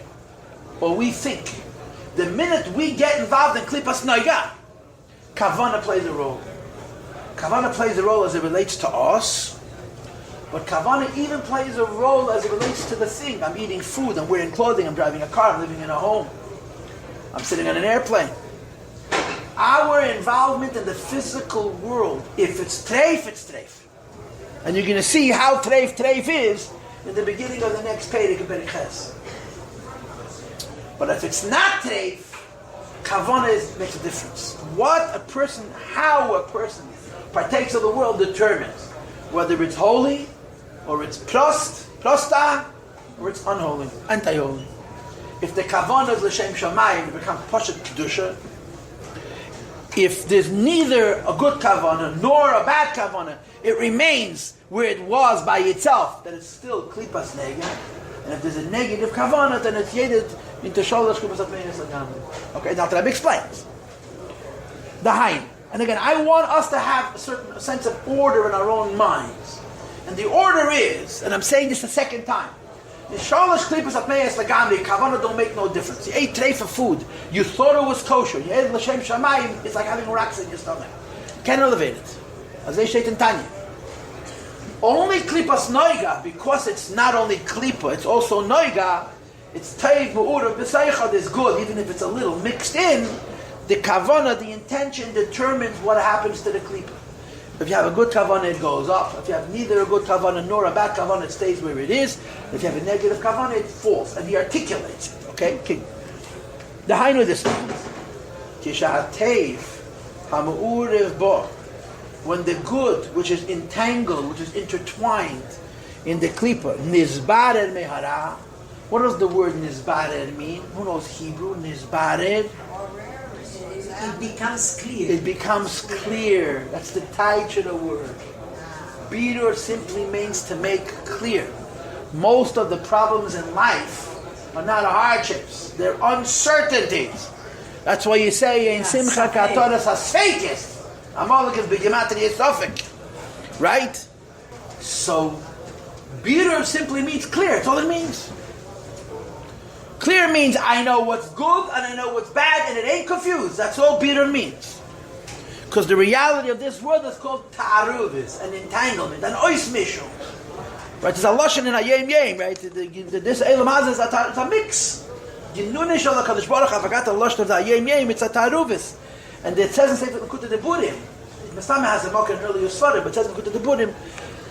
[SPEAKER 1] or we think. The minute we get involved in klipas noiga, kavana plays a role. Kavana plays a role as it relates to us. But Kavana even plays a role as it relates to the thing. I'm eating food, I'm wearing clothing, I'm driving a car, I'm living in a home. I'm sitting on an airplane. Our involvement in the physical world, if it's treif, it's treif. And you're going to see how treif is in the beginning of the next Perek of Perek Ches. But if it's not treif, Kavana makes a difference. How a person partakes of the world determines whether it's holy, or it's prosta, or it's unholy, anti-holy. If the kavanah is l'shem shamayim, it becomes poshet kedusha. If there's neither a good kavanah nor a bad kavanah, it remains where it was by itself, that it's still klipas nega. And if there's a negative kavanah, then it's yedid into sholosh klipas atmeis l'gamri. Okay, now the Rabbi explains. The hain. And again, I want us to have a certain sense of order in our own minds. And the order is, and I'm saying this the second time, in shalosh klipas atmeis l'gamri, kavanah don't make no difference. You ate treif of food, you thought it was kosher, you ate l'shem shamayim, it's like having rocks in your stomach. You can't elevate it. As they say in Tanya. Only klipas noiga, because it's not only klipa, it's also noiga, it's teiv mu'urav b'seichad is good, even if it's a little mixed in. The kavanah, the intention, determines what happens to the klipa. If you have a good kavanah, it goes up. If you have neither a good kavanah nor a bad kavanah, it stays where it is. If you have a negative kavanah, it falls. And he articulates it. Okay? The hainu this means. Kishatev hamu'urev bo. When the good, which is entangled, which is intertwined in the klipa, nizbared mehara. What does the word nizbared mean? Who knows Hebrew? Nizbared.
[SPEAKER 3] It becomes clear.
[SPEAKER 1] It becomes clear. That's the taich of the word. Birur simply means to make clear. Most of the problems in life are not hardships. They're uncertainties. That's why you say in Simcha Katoras Hasfekis. Amalek is B'gematria Sofik. Right? So, Birur simply means clear. That's all it means. Clear means I know what's good and I know what's bad and it ain't confused. That's all Birur means. Because the reality of this world is called ta'aruvis, an entanglement, an ois mishu. Right? There's a lashon and a yem, right? This elam hazeh is a mix. Ginunish ala kadosh baruch hu, I forgot the lashon of the yem, it's a ta'aruvis. And it says in Sefer L'Kutei Deburim, Mastama has a mock in earlier Sfarim, but it says in L'Kutei Deburim,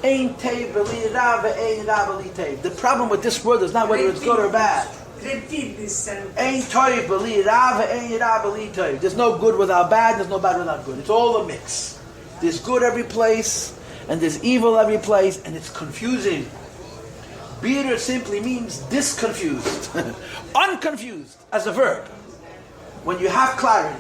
[SPEAKER 1] ein teiv b'li ra ve'ein ra b'li teiv. The problem with this world is not whether it's good or bad.
[SPEAKER 3] Repeat this sentence.
[SPEAKER 1] Ein toiv b'li ra ve'ein ra b'li teiv. There's no good without bad, there's no bad without good. It's all a mix. There's good every place, and there's evil every place, and it's confusing. Birur simply means disconfused. Unconfused, as a verb. When you have clarity.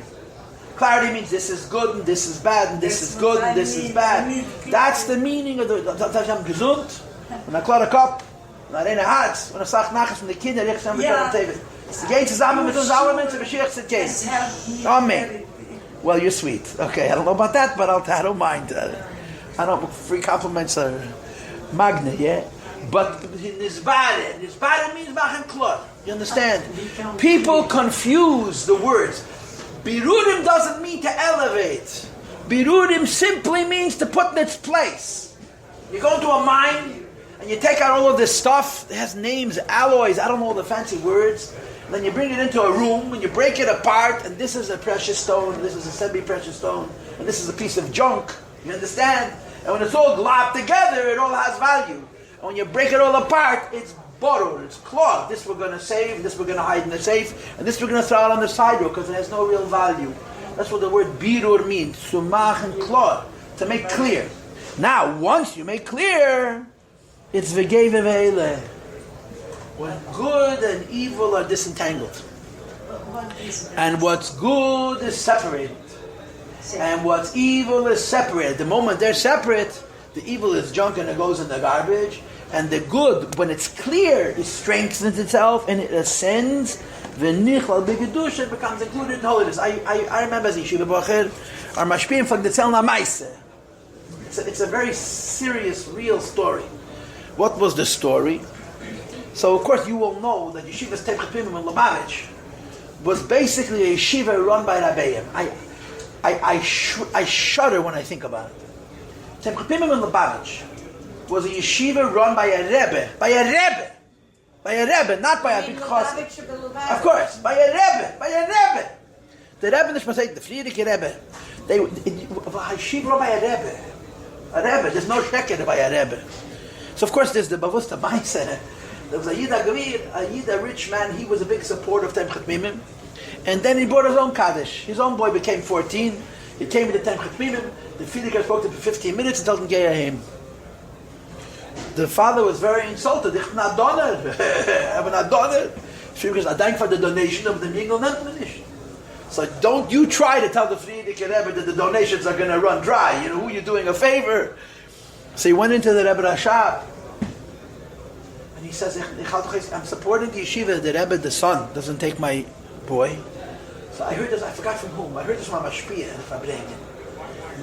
[SPEAKER 1] Clarity means this is good and this is bad and this is good and this is bad. That's the meaning of the gesund. When I clear a cup, when I reine Herz, when I sag nachas von den Kindern, ich sage mit dem Tevin. Es geht zusammen mit uns alle Menschen, Mashiach said, yes. Amen. Well, you're sweet. Okay, I don't know about that, but I don't mind. I don't, free compliments are magna, yeah? But Nizbare means machen klar. You understand? People confuse the words. Birurim doesn't mean to elevate. Birurim simply means to put in its place. You go into a mine and you take out all of this stuff. It has names, alloys, I don't know all the fancy words. And then you bring it into a room and you break it apart. And this is a precious stone, this is a semi-precious stone, and this is a piece of junk. You understand? And when it's all globbed together, it all has value. And when you break it all apart, it's borrowed, it's cloth. This we're going to save, this we're going to hide in the safe, and this we're going to throw out on the sidewalk because it has no real value. That's what the word birur means. Sumach and cloth. To make clear. Now, once you make clear, it's v'gei v've'ele. When good and evil are disentangled. And what's good is separated. And what's evil is separated. The moment they're separate, the evil is junk and it goes in the garbage. And the good, when it's clear, it strengthens itself and it ascends. V'nichlal b'gedusha, it becomes included in holiness. I remember as Yeshiva Bacher, our mashpiyim from the Tzelna Maise. It's a very serious, real story. What was the story? So, of course, you will know that Yeshiva's Temchat Pimim in Lubavitch was basically a yeshiva run by Rabbeim. I shudder when I think about it. Temchat Pimim in Lubavitch was a yeshiva run by a rebbe, not by a big chassid. Of course, by a rebbe. The rebbe, the Friedrich Rebbe, a yeshiva run by a rebbe. There's no sheker by a rebbe. So of course there's the Bavusta Maisa. There was a Yida rich man, he was a big supporter of Temchat Pimim. And then he brought his own Kaddish. His own boy became 14. He came to Temchat Pimim. The Friedrich spoke to him for 15 minutes and told him, "Geya him." The father was very insulted. Ich bin a donner. I'm a donner. Friedrich, I thank for the donation of the Mingel Nentmanish. So don't you try to tell the Friedrich Rebbe that the donations are going to run dry. You know who you're doing a favor. So he went into the Rebbe Rashab. And he says, I'm supporting the yeshiva. The Rebbe, the son, doesn't take my boy. So I heard this, I forgot from whom. I heard this from Mashpia in Fabrengen.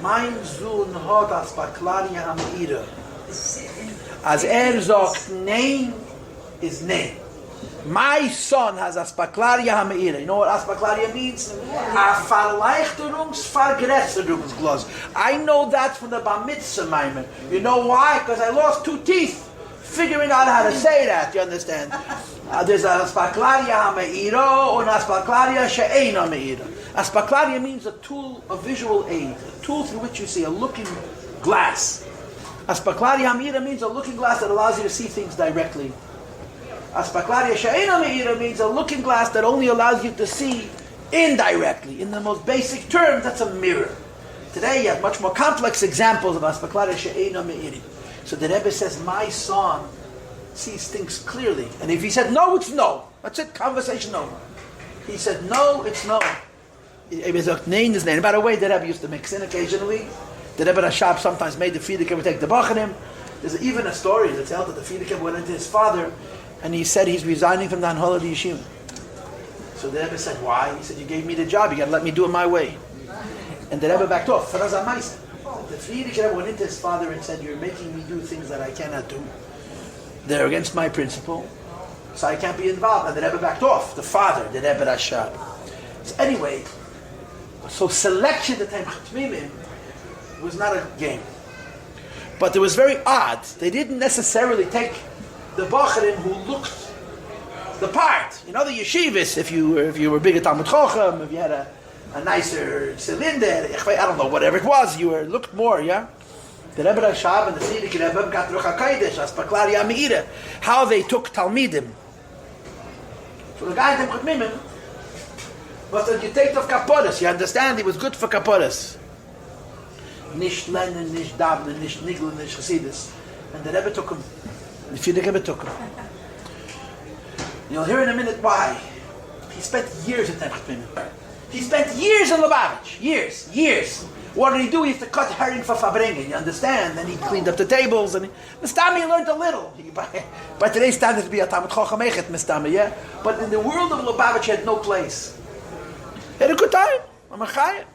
[SPEAKER 1] Mein Sohn hat as Baklaria am Ira. As sagt, name is name. My son has Aspaklaria Hameira. You know what Aspaklaria means? A Verleichterungsvergrößerungsglas. I know that from the Bar Mitzvah Maimer. You know why? Because I lost 2 teeth figuring out how to say that. You understand? There's a Aspaklaria Hameira and Aspaklaria She'ein Hameira. Aspaklaria means a tool, a visual aid, a tool through which you see, a looking glass. Aspaklaria Amira means a looking glass that allows you to see things directly. Aspaklaria She'ena Meira means a looking glass that only allows you to see indirectly. In the most basic terms, that's a mirror. Today you have much more complex examples of Aspaklaria She'ena Meiri. So the Rebbe says, my son sees things clearly. And if he said no, it's no. That's it, conversation over. He said no, it's no. It was a name, his name. By the way, the Rebbe used to mix in occasionally. The Rebbe Rashab sometimes made the Frierdiker take the Bachanim. There's even a story that tells that the Frierdiker went into his father and he said he's resigning from the Anhola the Yeshiva. So the Rebbe said, why? He said, you gave me the job, you got to let me do it my way. And the Rebbe backed off. The Frierdiker went into his father and said, you're making me do things that I cannot do. They're against my principle, so I can't be involved. And the Rebbe backed off. The father, the Rebbe Rashab. So anyway, so selection at the time Chatmimim was not a game. But it was very odd. They didn't necessarily take the Bacharim who looked the part. You know, the yeshivas, if you were big at Talmud Chochem, if you had a nicer cylinder, I don't know, whatever it was, you looked more, yeah? The Rebbe Rashab and the Tziddik Rebbe got Ruach HaKodesh, Aspaklaria Meira, how they took Talmidim. So the guy in Chatmimim was that you take off Kaporas, you understand? He was good for Kaporas. Nicht lernen, nicht davenen, nicht niggeln, nicht Chassidus. And the Rebbe took him. The Tziddik Rebbe took him. You'll hear in a minute why. He spent years at Chatmimim. He spent years in Lubavitch. Years. What did he do? He used to cut herring for Fabringen, you understand? Then he cleaned up the tables, and Mistami learned a little. By today's standards, be a Talmud Chacham Echet Mistami, yeah? But in the world of Lubavitch, he had no place. He had a good time. I'm a chayim.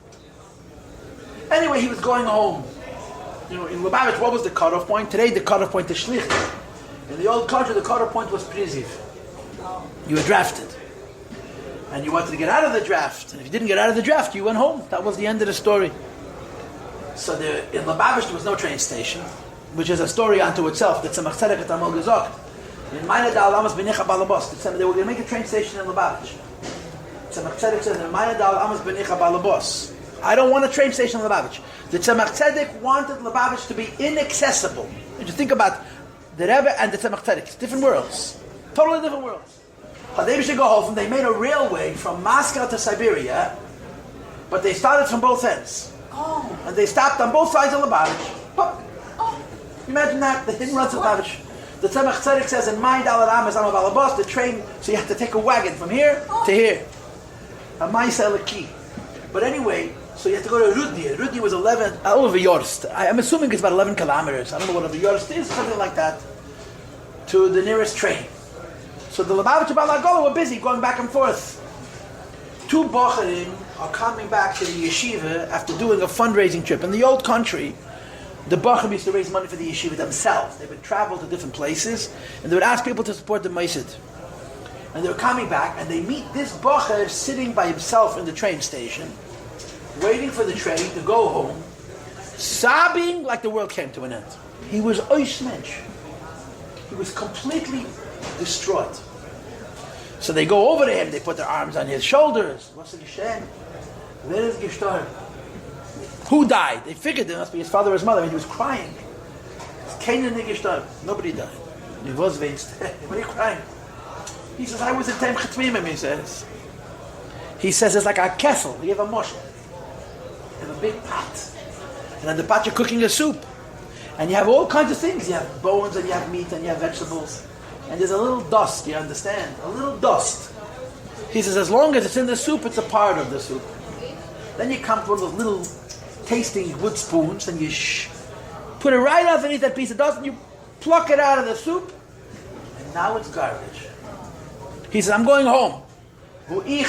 [SPEAKER 1] Anyway, he was going home. You know, in Lubavitch, what was the cutoff point? Today, the cutoff point is Shlichut. In the old country, the cutoff point was Priziv. You were drafted. And you wanted to get out of the draft. And if you didn't get out of the draft, you went home. That was the end of the story. So in Lubavitch, there was no train station, which is a story unto itself. That's a Tzemach Tzedek at Amol Gezok. In Meine Dal Amos Benicha Balabos, they were going to make a train station in Lubavitch. Tzemach Tzedek says, in Meine Dal Amos Benicha Balabos. I don't want a train station in Lubavitch. The Tzemach Tzedek wanted Lubavitch to be inaccessible. If you think about the Rebbe and the Tzemach Tzedek, different worlds. Totally different worlds. They go home, they made a railway from Moscow to Siberia, but they started from both ends.
[SPEAKER 3] Oh.
[SPEAKER 1] And they stopped on both sides of Lubavitch. Oh. Imagine that, they didn't run to Lubavitch. The Tzemach Tzedek says in my Dalad Amas Am Balabos, the train, so you have to take a wagon from here to here. A Maisa Eliki. But anyway, so you have to go to Rudny. Rudny was 11 Yorst. I'm assuming it's about 11 kilometers. I don't know what a Yorst is, something like that. To the nearest train. So the Lubavitch Balagola were busy going back and forth. Two Bacharim are coming back to the yeshiva after doing a fundraising trip. In the old country, the Bacharim used to raise money for the yeshiva themselves. They would travel to different places and they would ask people to support the Maisid. And they were coming back and they meet this Bachar sitting by himself in the train station, waiting for the train to go home, sobbing like the world came to an end. He was oish mensch. He was completely distraught. So they go over to him, they put their arms on his shoulders. What's the Geshem? Where is gestorben? Who died? They figured it must be his father or his mother, and he was crying. Keiner nicht gestorben. Nobody died. He was weinst. What are you crying? He says, I was in Tem Chatmimim, he says. He says it's like a kessel. You have a moshel. You have a big pot. And on the pot you're cooking a soup. And you have all kinds of things. You have bones, and you have meat, and you have vegetables. And there's a little dust, you understand? A little dust. He says, as long as it's in the soup, it's a part of the soup. Then you come to one of those little tasting wood spoons, and you put it right underneath that piece of dust, and you pluck it out of the soup, and now it's garbage. He says, I'm going home. They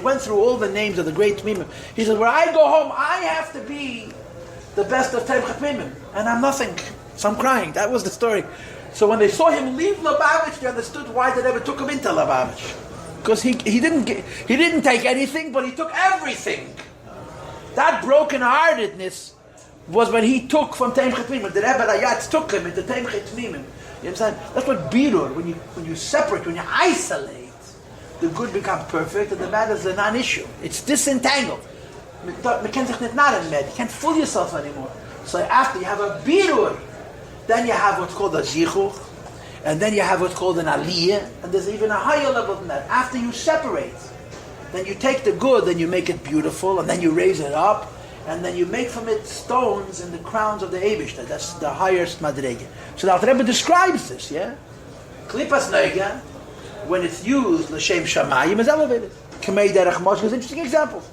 [SPEAKER 1] went through all the names of the great Tmimim. He says, where I go home, I have to be the best of Tem Chatmimim, and I'm nothing. So I'm crying. That was the story. So when they saw him leave Lubavitch, they understood why they never took him into Lubavitch. Because he didn't take anything, but he took everything. That brokenheartedness was when he took from Tem Chatmimim. The Rebbe Rayatz took him into Tem Chatmimim. You understand? That's what birur. When you separate, when you isolate, the good becomes perfect, and the bad is a non-issue. It's disentangled. Man can't sich nicht narren mehr. You can't fool yourself anymore. So after you have a birur, then you have what's called a zichuch, and then you have what's called an aliyah, and there's even a higher level than that. After you separate, then you take the good, then you make it beautiful, and then you raise it up, and then you make from it stones in the crowns of the Eibishter. That's the highest madrege. So the Alter Rebbe describes this, yeah? Klipas Neiga, when it's used, l'shem shamayim, is elevated. Kamei derech Moshe is interesting examples.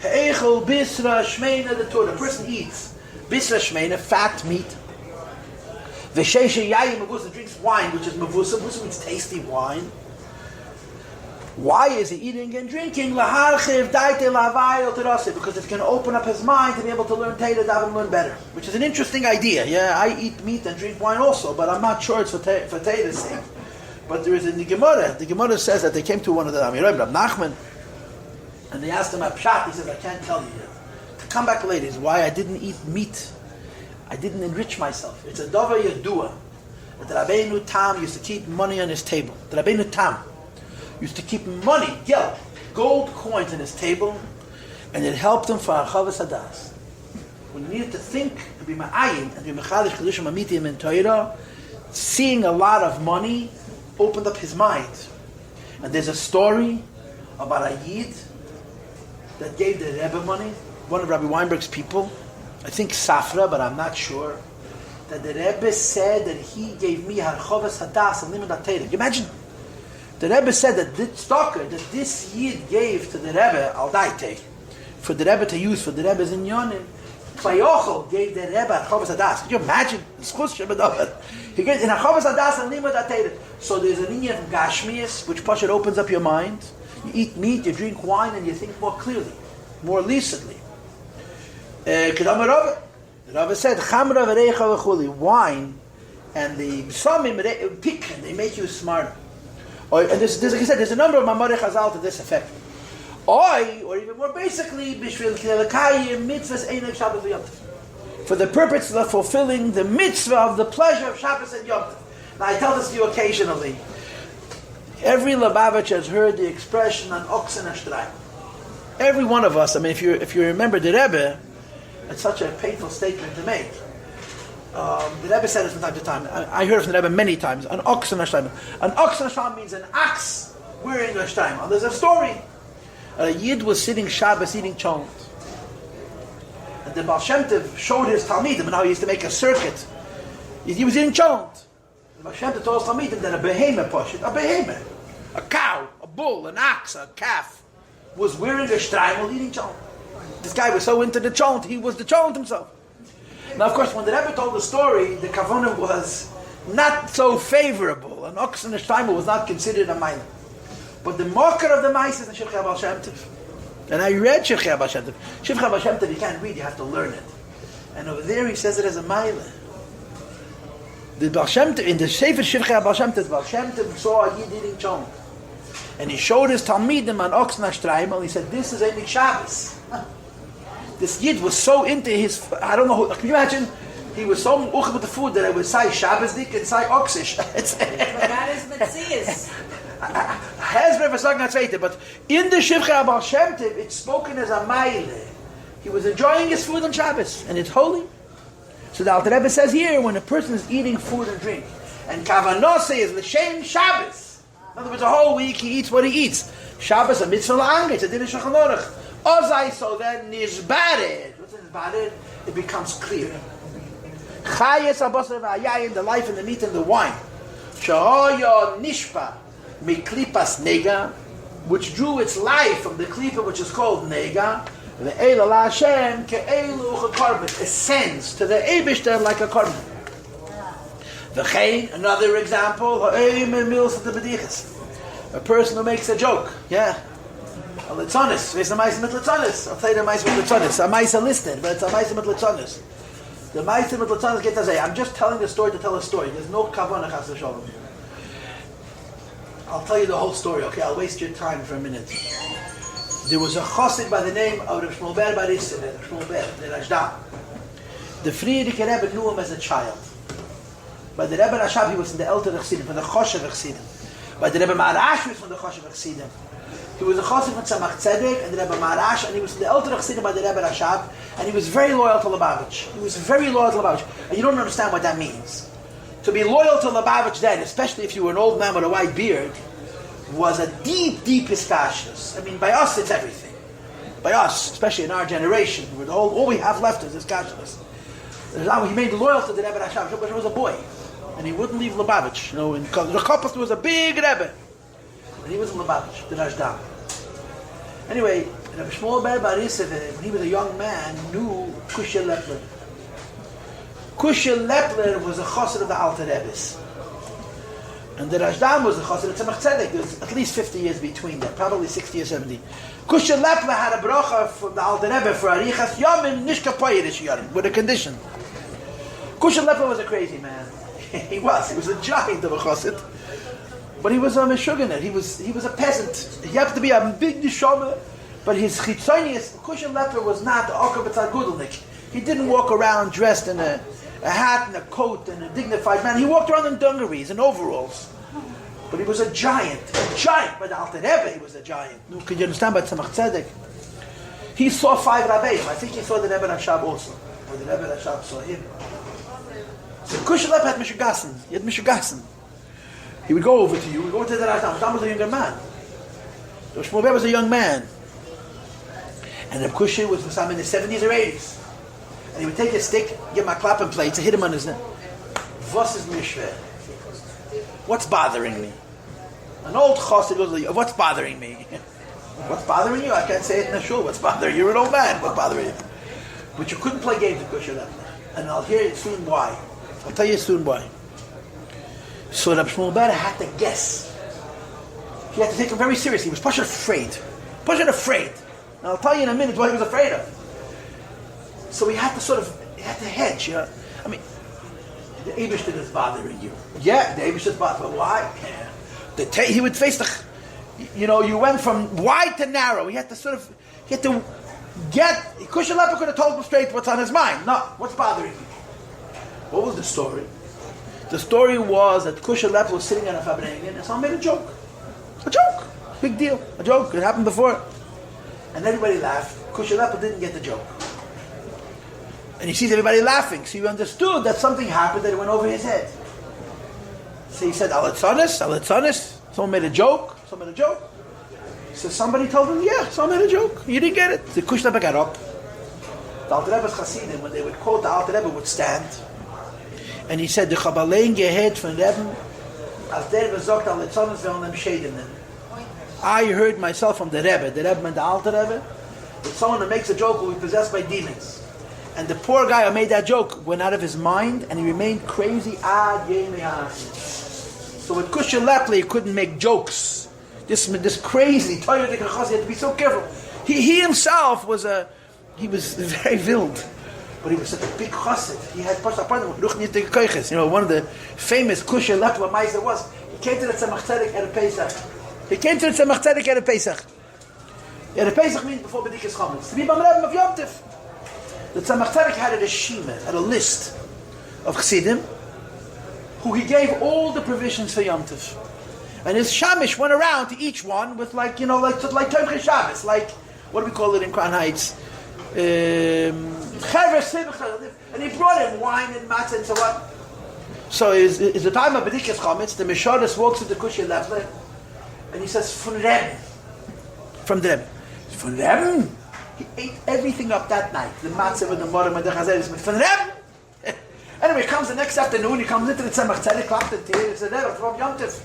[SPEAKER 1] He'echel bisra shmeina, the Torah. The person eats bisra shmeina, fat meat. V'sheisha yayim mavusa, drinks wine, which is mavusa. Mavusa means tasty wine. Why is he eating and drinking? Because it's going to open up his mind to be able to learn Torah, daven, learn better. Which is an interesting idea. Yeah, I eat meat and drink wine also, but I'm not sure it's for Torah's sake. But there is in the Gemara. The Gemara says that they came to one of the Amirim, Rabbi Nachman, and they asked him a pshat. He says, I can't tell you yet. To come back later is why I didn't eat meat. I didn't enrich myself. It's a davar yadua. That Rabbeinu Tam used to keep money on his table. The Rabbeinu Tam used to keep money, gold coins on his table, and it helped him for Archavas Hadas. When he needed to think and be ma'ayin and be mechadish kedushim amitim in Torah, seeing a lot of money opened up his mind. And there's a story about a Yid that gave the Rebbe money, one of Rabbi Weinberg's people, I think Safra, but I'm not sure, that the Rebbe said that he gave me Archavas Hadas and Limud HaTorah. Can you imagine? The Rebbe said that this Yid gave to the Rebbe, al daite, for the Rebbe to use for the Rebbe's inyonim. Vayochel gave the Rebbe Archavas Hadas. Can you imagine? He gave in Archavas Hadas and Limud HaTorah. So there's an inyan from Gashmias, which Pashat opens up your mind. You eat meat, you drink wine, and you think more clearly, more lucidly. Kedama Rabbi. The Rabbi said, Chamra v'reicha v'chuli, wine and the psalmim pick, they make you smarter. And there's, like I said, there's a number of Mamarei Chazal to this effect. Or even more basically, Bishvil Kilakayim mitzvahs Einek Shabbos v'Yom Tov. For the purpose of fulfilling the mitzvah of the pleasure of Shabbos and Yom Tov. Now I tell this to you occasionally. Every Lubavitch has heard the expression an oxen ashtray. Every one of us, I mean, if you remember the Rebbe, it's such a painful statement to make. The Rebbe said it from time to time. I heard it from the Rebbe many times. An oxen ashtray. An oxen ashtray means an ox wearing a shtray. There's a story. A Yid was sitting Shabbos eating cholent. And the Baal Shem Tov showed his Talmidim and how he used to make a circuit. He was eating cholent. The Baal Shem Tov told his Talmidim that a behemoth, a cow, a bull, an ox, a calf, was wearing a shtreimel eating cholent. This guy was so into the cholent, he was the cholent himself. Now, of course, when the Rebbe told the story, the kavanah was not so favorable. An ox and a shtreimel was not considered a mile. But the marker of the mice is in Shivchei Baal Shem Tov. And I read Shivchei Baal Shem Tov. Shivchei Baal Shem Tov, you can't read, you have to learn it. And over there he says it as a mile. The Baal Shem Tov, in the Sefer Shivchei Baal Shem Tov, Baal Shem Tov saw a Yid eating cholent. And he showed his Talmidim an ox and a shtreimel. He said, this is a Shabbos. This Yid was so into his, I don't know, can you imagine? He was so much with the food that it would say Shabbosdik and say oxish.
[SPEAKER 2] That is Metzias.
[SPEAKER 1] But in the Shivchei Baal Shem Tov, it's spoken as a maile. He was enjoying his food on Shabbos, and it's holy. So the Alter Rebbe says here, when a person is eating food and drink, and kavanose is l'shem Shabbos. In other words, a whole week he eats what he eats. Shabbos a mitzvah la'anga, it's a din of Shulchan Aruch. Ozai, so then nizbared. What's nizbared? It becomes clear. Chayes abosar v'ayayin, the life and the meat and the wine. Shahoyo nishpa. Miklipas nega, which drew its life from the klipa which is called nega, the Eila La Hashem ke'elu ch'korban, ascends to the Eibishter like a korban. V'chein, another example, a person who makes a joke, yeah. A litzonis, there's a maisa mit litzonis. I'll tell you the maisa mit litzonis. A maisa listed, but it's a maisa mit litzonis. The maisa mit litzonis get to say, I'm just telling the story to tell a story. There's no kavanah chas v'sholom. I'll tell you the whole story, okay? I'll waste your time for a minute. There was a chassid by the name of Reb Shmuel Ber Bar Yisrael, Reb Shmuel Ber, the Rashda. The Friedrich Rebbe knew him as a child. By the Rebbe Rashab, he was in the Elter Chassidim, from the Choshev Chassidim. By the Rebbe Marash, he was from the Choshev Chassidim. He was a chassid from Tzemach Tzedek and the Rebbe Marash, and he was the elder chassid by the Rebbe Rashab, and he was very loyal to Lubavitch. He was very loyal to Lubavitch. And you don't understand what that means. To be loyal to Lubavitch then, especially if you were an old man with a white beard, was a deep, deep hiskashrus. I mean, by us it's everything. By us, especially in our generation, where all we have left is hiskashrus. He made loyal to the Rebbe Rashab, but he was a boy. And he wouldn't leave Lubavitch. You know, in Rechoppos was a big Rebbe. And he was in Lubavitch, the Rashdan. Anyway, Rabbi Shmuel Ber Bar Yosef, when he was a young man, knew Kushya Lepler. Kushya Lepler was a chassid of the Alter Rebbe's. And the Rashdan was a chassid of Tzemach Tzedek. There was at least 50 years between them, probably 60 or 70. Kushya Lepler had a bracha from the Alter Rebbe for Arichas Yomim Nishka Poyerish Yomim, with a condition. Kushya Lepler was a crazy man. He was a giant of a chassid. But he was a meshuganer. He was a peasant. He happened to be a big neshama, but his chitzonius, Kushya Lepler, was not Oker B'tzad Gudelnik. He didn't walk around dressed in a hat and a coat and a dignified man. He walked around in dungarees and overalls. But he was a giant. By the Alter Rebbe, he was a giant. Could you understand by Tzemach Tzedek? He saw 5 Rabbeim. I think he saw the Rebbe Rashab also. Or the Rebbe Rashab saw him. So Kushya Lepler had Mishugassen. He had Mishugassen. He would go over to you, he would go to the Rasham. Rasham was a younger man. So Shmuel Ber was a young man. And Reb Kushya was some in his 70s or 80s. And he would take a stick, give him a clapping plate, to hit him on his neck. Was is mishveh? What's bothering me? An old chassid goes, what's bothering me? What's bothering you? I can't say it in a shul. What's bothering you? You're an old man. What's bothering you? But you couldn't play games with Kushya Lepler. And I'll hear it soon why. I'll tell you soon why. So Rabbi Shmuel Ber had to guess. He had to take him very seriously. He was Pasha afraid. And I'll tell you in a minute what he was afraid of. So he had to hedge. I mean, the Eibishter is bothering you. Yeah, the Eibishter is bothering you. Why? Yeah. He would face the, you went from wide to narrow. He had to get, Kushya Lepler could have told him straight what's on his mind. No, what's bothering you? What was the story? The story was that Kushya Lepler was sitting on a Fabrengen and someone made a joke. A joke. Big deal. A joke. It happened before. And everybody laughed. Kushya Lepler didn't get the joke. And he sees everybody laughing. So he understood that something happened that went over his head. So he said, Aletzonis. Someone made a joke. So somebody told him, yeah, someone made a joke. You didn't get it. So Kushya Lepler got up. The Alter Rebbe's Chassidim, when they would quote the Alter Rebbe, would stand. And he said, the Chabalein gehet von Rebbe, als der besorgt alle Zones wollen them shaden them. I heard myself from the Rebbe and the Alter Rebbe, that someone that makes a joke will be possessed by demons. And the poor guy who made that joke went out of his mind and he remained crazy ad yemei ha'achim. So with Kushya Lepler, he couldn't make jokes. This crazy, Tanya he had to be so careful. He himself was very wild. But he was such a big chassid. He had one of the famous Kushya Lepler Meiser was, he came to the Tzemach Tzedek at a Pesach. At a Pesach means before B'dikas Chametz. To be Bam Rebbe of Yom Tov. The Tzemach Tzedek had a reshima, had a list of chassidim, who he gave all the provisions for Yom Tov. And his shamish went around to each one with like Tomchei Shabbos, like, what do we call it in Crown Heights? And he brought him wine and matzah and so on. So is the time of B'dikas Chametz, the Meshodas walks to the Kushya Lepler and he says, from the Rebbe. He ate everything up that night. The matzah with the morim and the chazeres. From the Rebbe. Anyway, he comes the next afternoon, he comes into the Tzemach Tzedek, clapped the tea, and said, Rebbe, from Yom Tov.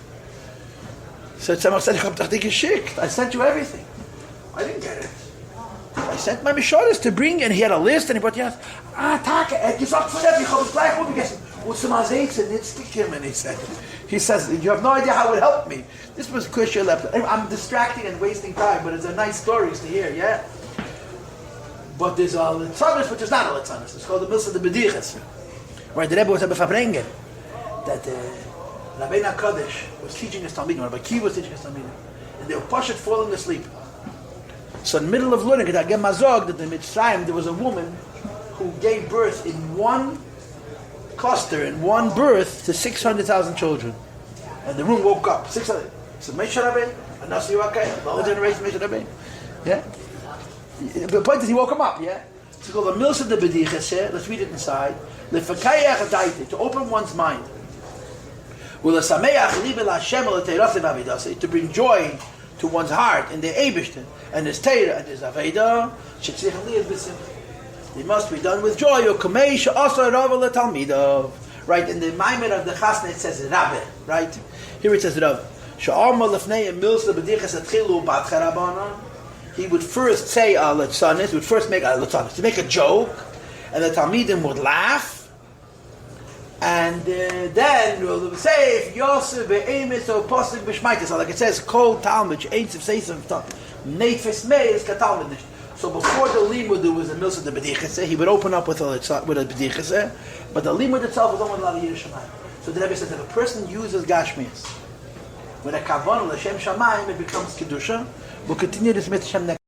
[SPEAKER 1] So Tzemach Tzedek, I sent you everything. I didn't get it. I sent my Mishodas to bring, and he had a list, and he brought, Taka, you gesagt von Rebbe, ich habe es gleich umgegessen. What's the Mazetze, nicht stick him, and he says, you have no idea how it would help me. This was Kushya Lepler. I'm distracting and wasting time, but it's a nice stories to hear, yeah? But there's a Litzanis, which is not a Litzanis. It's called the Milsa de Bediches. Where the Rebbe was Rebbe Fabrengen. That Rabbi Kodesh was teaching his Talmidim, Rabbi Ki was teaching his Talmidim. And they were pushed falling asleep. So in the middle of learning, I get mazog that in Mitzrayim there was a woman who gave birth in one cluster, in one birth, to 600,000 children. And the room woke up. 600. So Moshe Rabbeinu, Anasi Wakay, the generation Moshe Rabbeinu. Yeah? The point is he woke him up, yeah? It's called the Milsa de Bedichese, let's read it inside. To open one's mind. To bring joy to one's heart in the Eibishter and his Torah and his Aveda. They must be done with joy. Right, in the Maimer of the Chasna it says Rabbi, right? Here it says Rabbi. He would first say Latzanis, would first make Latzanis, to make a joke, and the Talmidim would laugh, and then we'll say, if Yossi be'emes or posik b'shmaitis, like it says, Kol Talmud, Eitziv Seisam, Neifes Meis, Katalmud. So before the limud there was a milsa de bedichese, he would open up with a bedichese, but the limud itself was only allowed to Yerushalayim. So the Rebbe says if a person uses gashmias with a kavanah l'shem shamayim, it becomes kedusha. We'll continue this mit Hashem next.